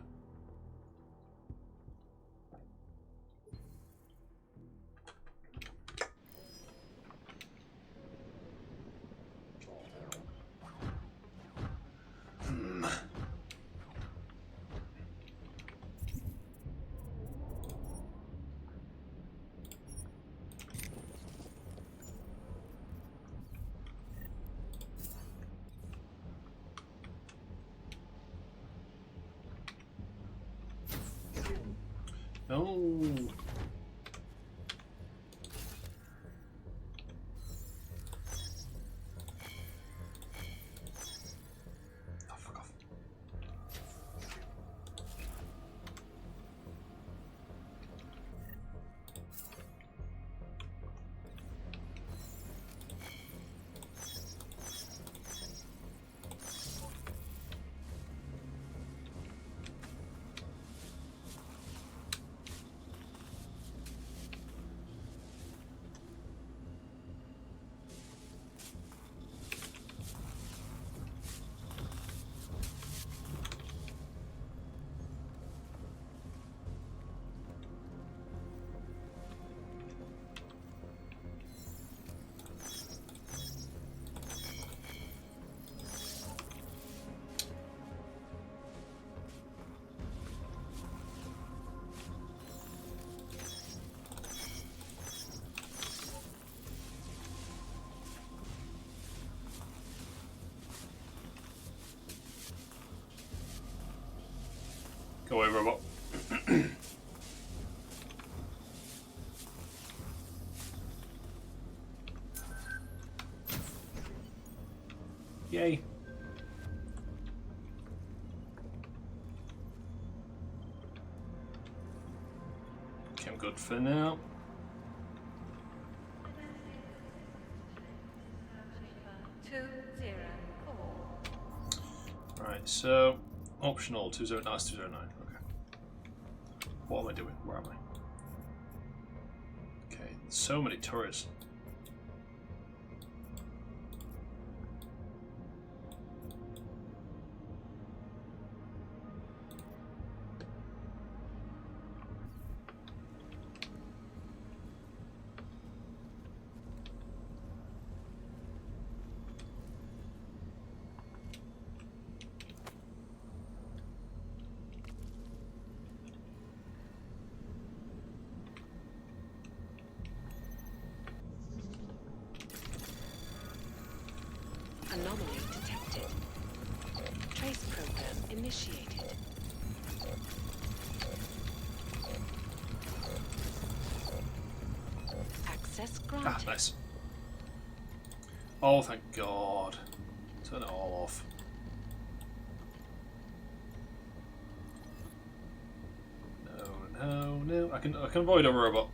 Go away, robot. Yay. Okay, I'm good for now. Right, so optional 209. That's 209. Okay. What am I doing? Where am I? Okay, so many turrets. Anomaly detected. Trace program initiated. Access granted. Ah, nice. Oh, thank God. Turn it all off. No, no. I can avoid a robot.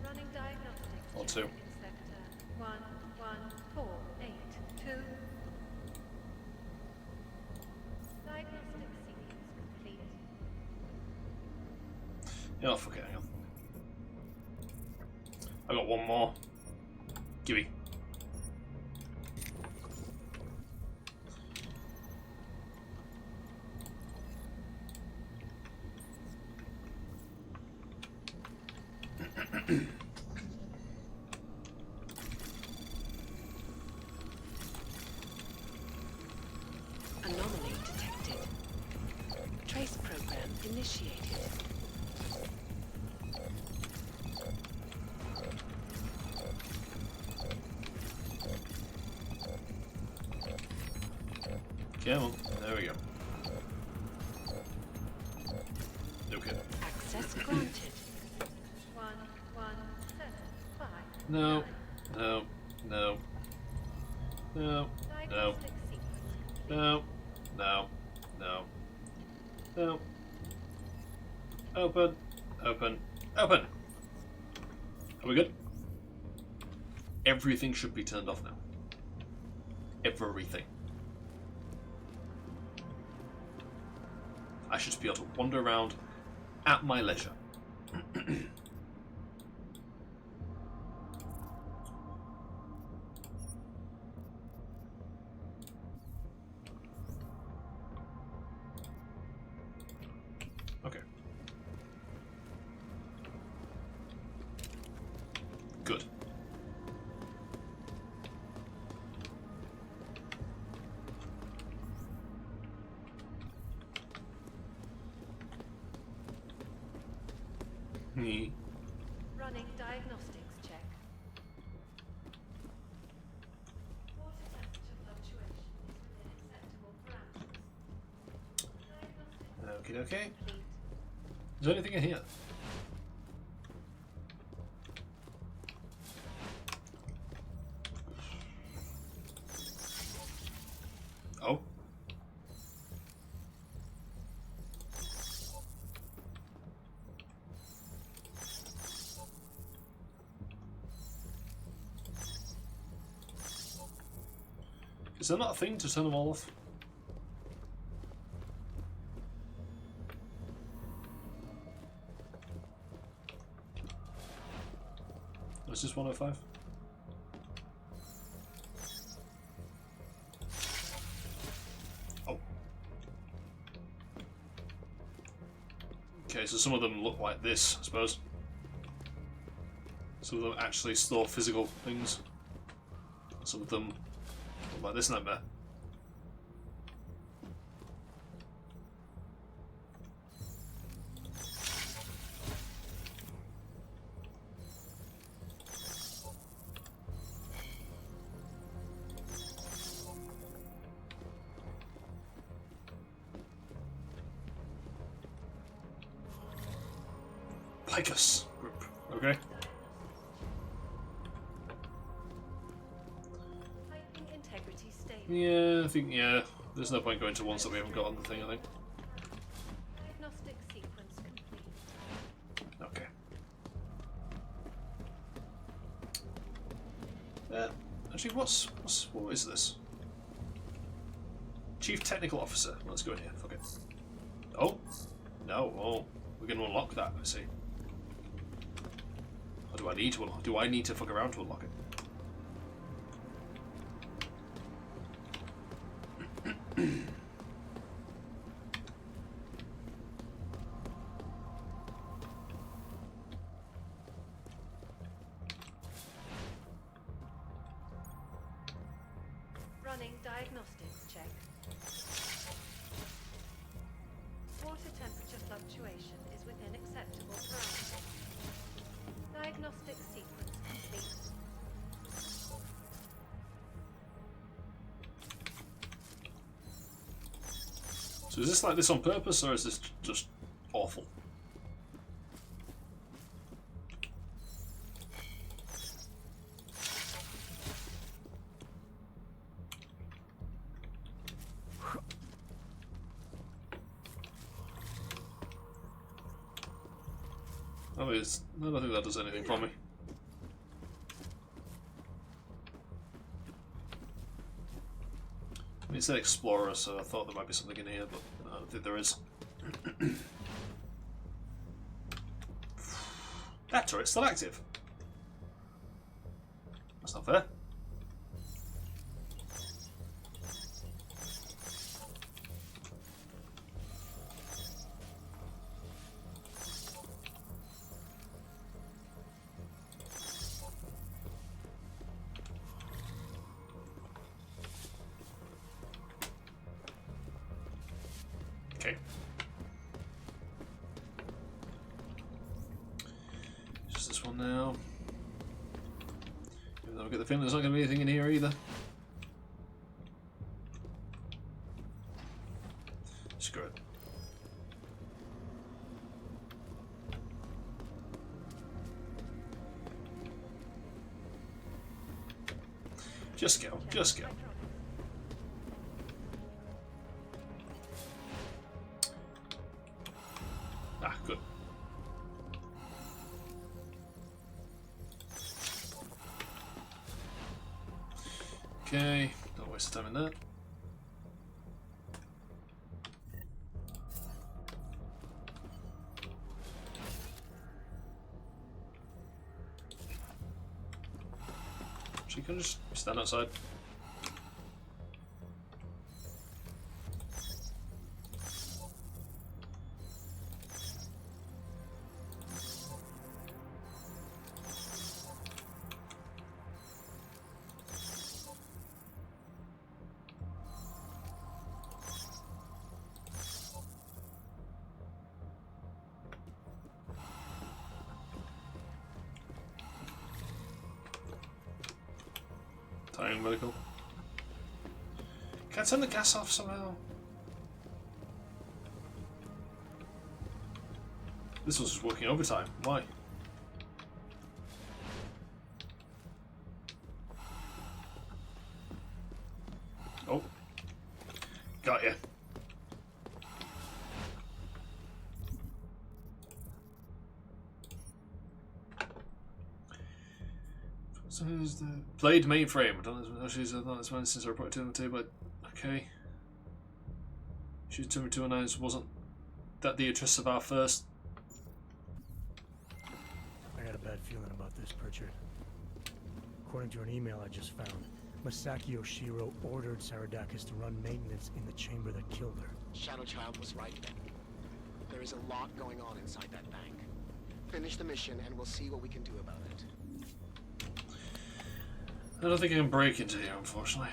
Running diagnostics. Or check two. in sector 11482. Diagnostic sequence complete. Yeah, fuck it, hang on. I got one more. Gimme. Anomaly detected. Trace program initiated. Come on. There we go. Okay. Access granted. 1175. No. No. No. No. No. Diagnostic sequence complete. No. No. No. No. Open. Open. Open. Are we good? Everything should be turned off now. Everything. I should be able to wander around at my leisure. Okay. Good. Running diagnostics check. Water temperature fluctuation is within acceptable parameters. Diagnostics Okay, okay. complete. Is there anything in here? Oh. Is there not a thing to turn them all off? Is this 105? Oh. Okay, so some of them look like this, I suppose. Some of them actually store physical things. Some of them look like this nightmare. Picus group. Okay. Piping integrity stable. Yeah, I think, yeah. There's no point going to ones that we haven't got on the thing, I think. Diagnostic sequence complete. Okay. Actually, what is this? Chief Technical Officer. Let's go in here. Fuck it. Oh. No. Oh. We're going to unlock that, I see. Or do I need to unlock? Do I need to fuck around to unlock it? Running diagnostics check. Water temperature fluctuation is within acceptable parameters. Diagnostic sequence complete. So is this like this on purpose, or is this just awful? I don't think that does anything for me. I mean, it said Explorer, so I thought there might be something in here, but I don't think there is. That turret's still active. That's not fair. Okay. Just this one now. Even though I get the feeling there's not going to be anything in here either. Screw it. Just go. Just go. Ah, good. Okay, don't waste time in that. She can just stand outside. Tying medical. Can I turn the gas off somehow? This was just working overtime. Why? Oh. Got ya. So here's the played mainframe. I don't know. She's not this one since I reported to him, but okay. She's 209. Wasn't that the address of our first? I got a bad feeling about this, Pritchard. According to an email I just found, Masaki Oshiro ordered Saradakis to run maintenance in the chamber that killed her. Shadow Child was right then. There is a lot going on inside that bank. Finish the mission and we'll see what we can do about it. I don't think I can break into here, unfortunately.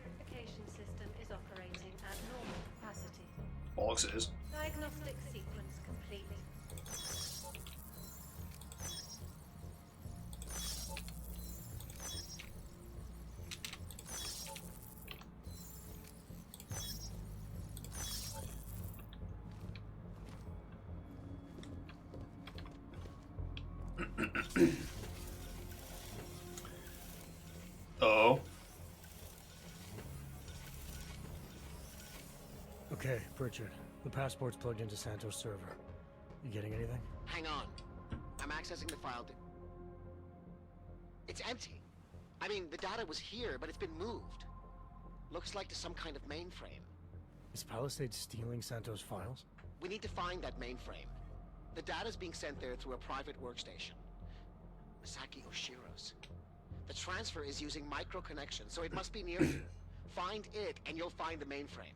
Purification system is operating at normal capacity. Bollocks it is. Diagnostic sequence complete. Oh. Okay, Pritchard. The passport's plugged into Santos' server. You getting anything? Hang on. I'm accessing the file. It's empty. I mean, the data was here, but it's been moved. Looks like to some kind of mainframe. Is Palisade stealing Santos' files? We need to find that mainframe. The data's being sent there through a private workstation. Masaki Oshiro's. The transfer is using micro connection, so it must be near you. Find it, and you'll find the mainframe.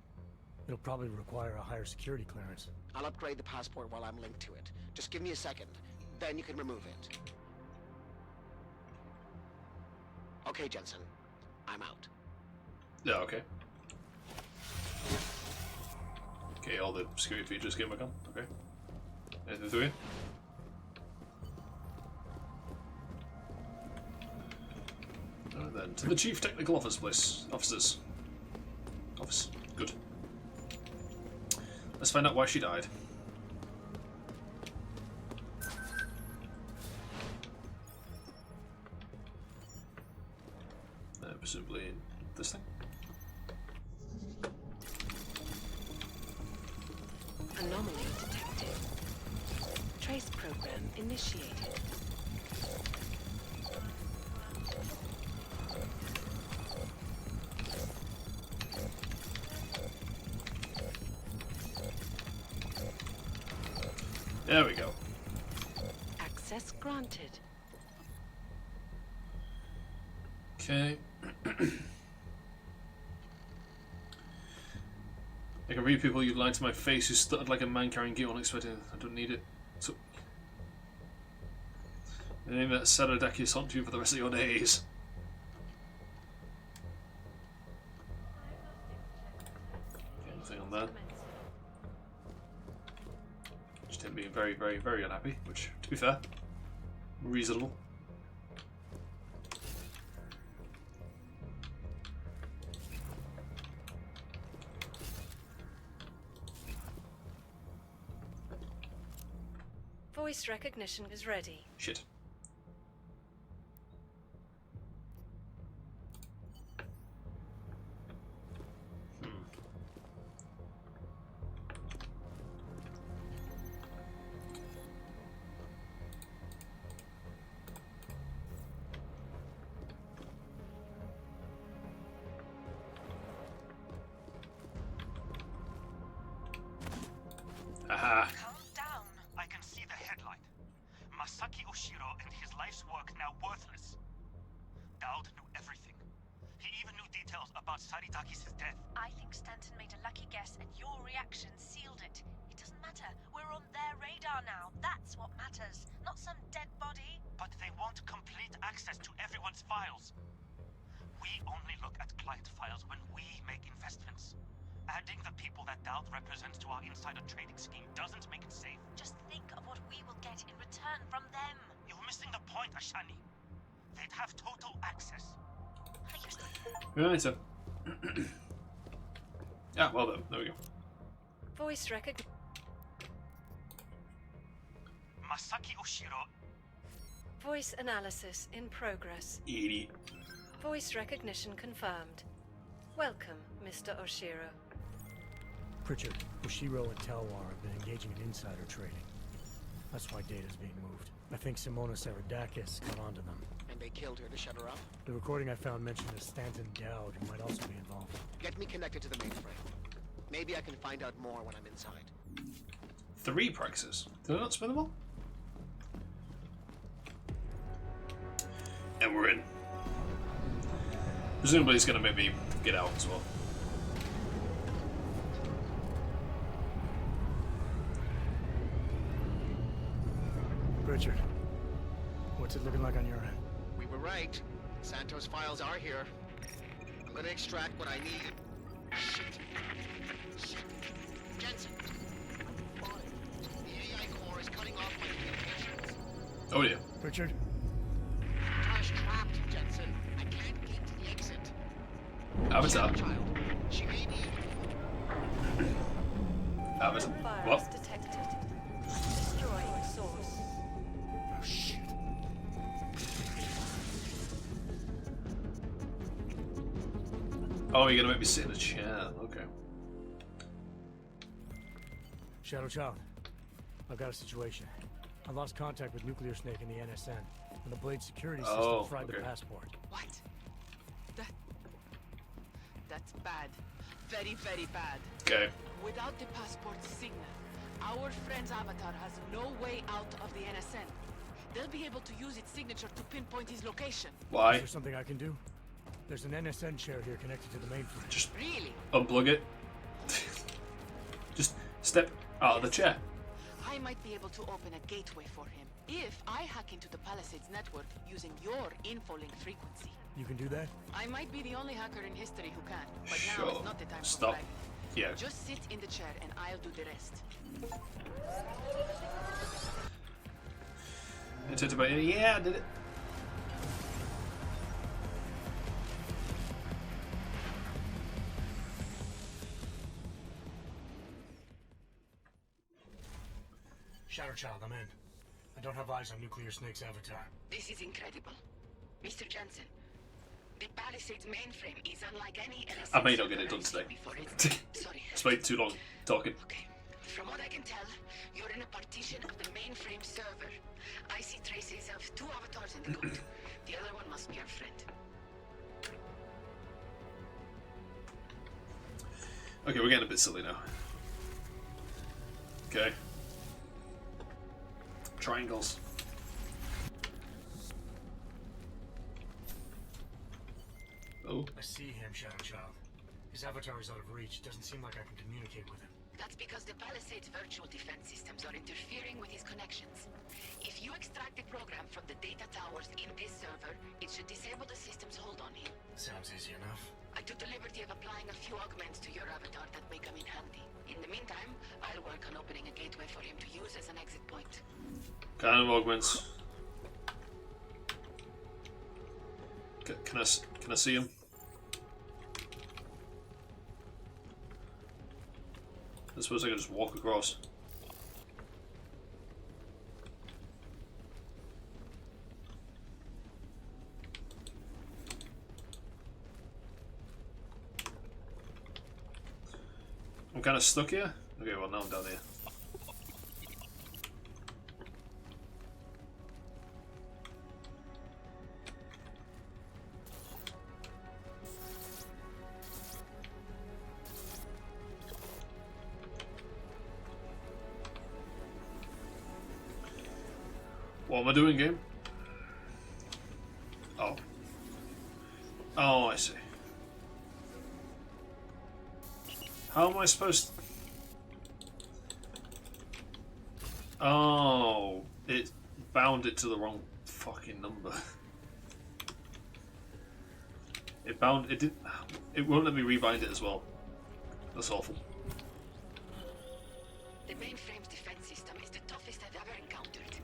It'll probably require a higher security clearance. I'll upgrade the passport while I'm linked to it. Just give me a second, then you can remove it. Okay, Jensen. I'm out. Yeah, okay. Okay, all the security features came back on. Okay. Anything through here? Then to the Chief Technical Officers. Office. Good. Let's find out why she died. Presumably this thing. Anomaly detected. Trace program initiated. There we go. Access granted. Okay. I can read people you lied to my face who stuttered like a man carrying gear unexpected. I don't need it. So, the name that Saradakis haunt you for the rest of your days. Anything on that? Just him being very, very, very unhappy, which, to be fair, reasonable. Voice recognition is ready. Shit. Aha. Calm down. I can see the headlight. Masaki Oshiro and his life's work now worthless. Dowd knew everything. He even knew details about Saridakis' death. I think Stanton made a lucky guess and your reaction sealed it. It doesn't matter. We're on their radar now. That's what matters. Not some dead body. But they want complete access to everyone's files. We only look at client files when we make investments. Adding the people that Dowd represents to our insider trading scheme doesn't make it safe. Just think of what we will get in return from them. You're missing the point, Ashani. They'd have total access. Right, so. Yeah, well done. There we go. Voice recognition. Masaki Oshiro. Voice analysis in progress. Idiot. Voice recognition confirmed. Welcome, Mr. Oshiro. Pritchard, Oshiro and Talwar have been engaging in insider trading. That's why data's being moved. I think Simona Saradakis got onto them. And they killed her to shut her up? The recording I found mentioned a Stanton Dowd who might also be involved. Get me connected to the mainframe. Maybe I can find out more when I'm inside. 3 practices. Did I not spend them all? And we're in. Presumably it's going to make me get out as well. Pritchard, what's it looking like on your end? We were right. Santos' files are here. I'm gonna extract what I need. Shit. Shit. Jensen. I'm fine. The AI core is cutting off my communications. Oh yeah. Pritchard? Josh trapped, Jensen. I can't get to the exit. Avatar. Child. She may be. Avatar. Virus What? detected. Destroying source. Oh shit. Oh, you're gonna make me sit in a chair. Okay. Shadow Child, I've got a situation. I lost contact with Nuclear Snake and the NSN, and the Blade security system fried the passport. What? That's bad. Very, very bad. Okay. Without the passport signal, our friend's avatar has no way out of the NSN. They'll be able to use its signature to pinpoint his location. Why? Is there something I can do? There's an NSN chair here connected to the mainframe. Just Really? unplug it. Just step out of the chair. I might be able to open a gateway for him if I hack into the Palisades network using your infolink frequency. You can do that? I might be the only hacker in history who can, but now Sure. is not the time for Stop. bragging. Yeah. Just sit in the chair and I'll do the rest. Yeah, I did it. Shadow Child, I'm in. I don't have eyes on Nuclear Snake's avatar. This is incredible. Mr. Jensen, the Palisades mainframe is unlike any I may not get it done today. Sorry. Spent too long talking. Okay. From what I can tell, you're in a partition of the mainframe server. I see traces of 2 avatars in the code. The other one must be our friend. Okay, we're getting a bit silly now. Okay. Triangles. Oh. I see him, Shadow Child. His avatar is out of reach. Doesn't seem like I can communicate with him. That's because the Palisades virtual defense systems are interfering with his connections. If you extract the program from the data towers in this server, it should disable the system's hold on him. Sounds easy enough. I took the liberty of applying a few augments to your avatar that may come in handy. In the meantime, I'll work on opening a gateway for him to use as an exit point. Kind of augments. Can I see him? I suppose I can just walk across. I'm kind of stuck here. Okay, well now I'm down here. What am I doing, game? Oh. Oh, I see. How am I supposed to... Oh, it bound it to the wrong fucking number. It bound... It didn't... It won't let me rebind it as well. That's awful. The mainframe's defense system is the toughest I've ever encountered.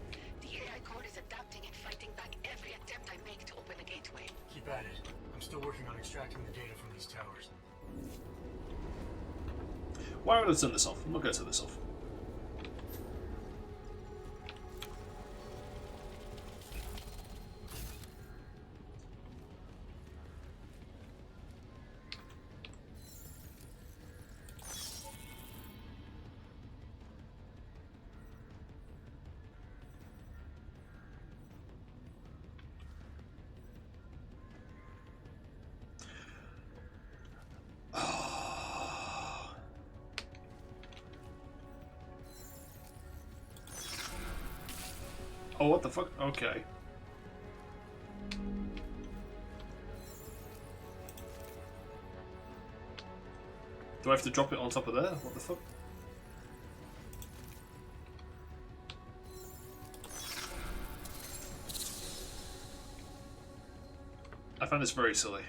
The AI core is adapting and fighting back every attempt I make to open the gateway. Keep at it. I'm still working on extracting the data from these towers. Why would I turn this off? I'm not going to turn this off. Oh, what the fuck? Okay. Do I have to drop it on top of there? What the fuck? I find this very silly.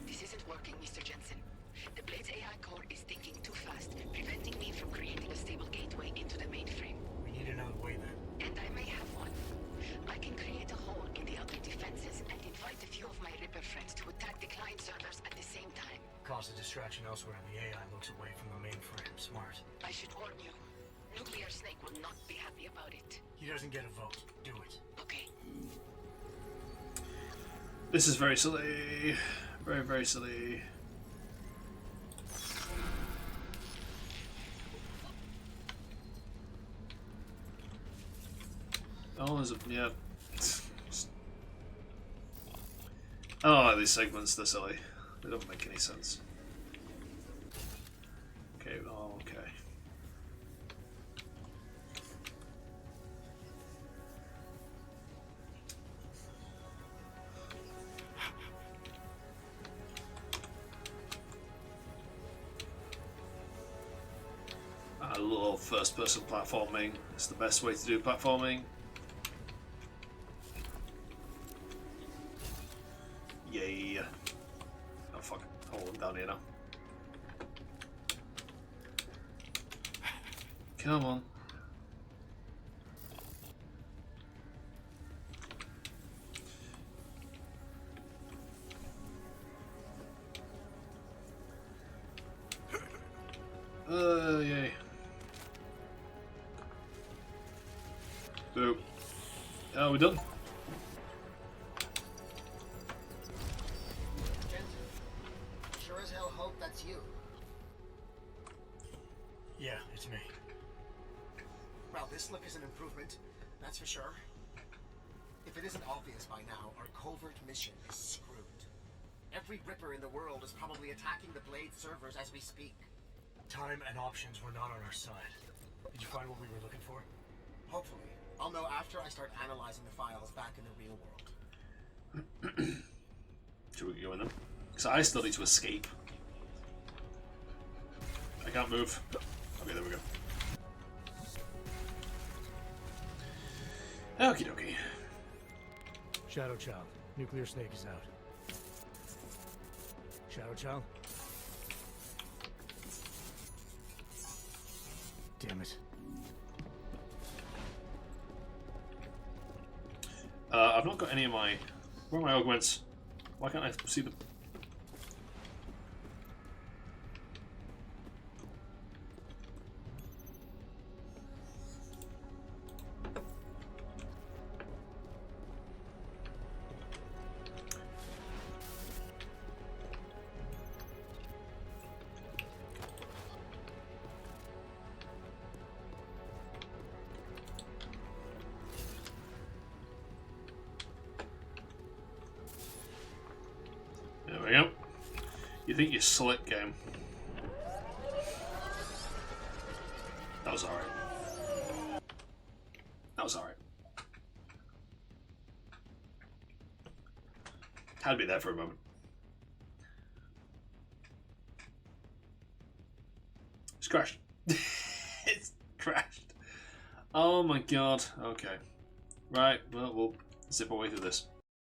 This isn't working, Mr. Jensen. The Blade's AI core is thinking too fast, preventing me from creating a stable gateway into the mainframe. We need another way then. And I may have one. I can create a hole in the outer defenses and invite a few of my Ripper friends to attack the client servers at the same time. Cause a distraction elsewhere and the AI looks away from the mainframe. Smart. I should warn you. Nuclear Snake will not be happy about it. He doesn't get a vote. Do it. Okay. This is very silly. Very, very silly. Oh, there's a... yeah. I don't like these segments, they're silly. They don't make any sense. Okay, oh, okay. I love first-person platforming. It's the best way to do platforming. Yay. Oh fuck. Hold them down here now. Come on. Yay. Boo. Oh, we're done. Sure as hell hope that's you. Yeah, it's me. Well, this look is an improvement, that's for sure. If it isn't obvious by now, our covert mission is screwed. Every Ripper in the world is probably attacking the Blade servers as we speak. Time and options were not on our side. Did you find what we were looking for? Hopefully. I'll know after I start analyzing the files back in the real world. Should we go in them? Because I still need to escape. I can't move. Okay, there we go. Okie dokie. Shadow Child. Nuclear Snake is out. Shadow Child? Damn it. I've not got any of my... Where are my augments? Why can't I see them? There we go. You think you're slick, game. That was alright. That was alright. Had to be there for a moment. It's crashed. It's crashed. Oh my god. Okay. Right, well, we'll zip our way through this.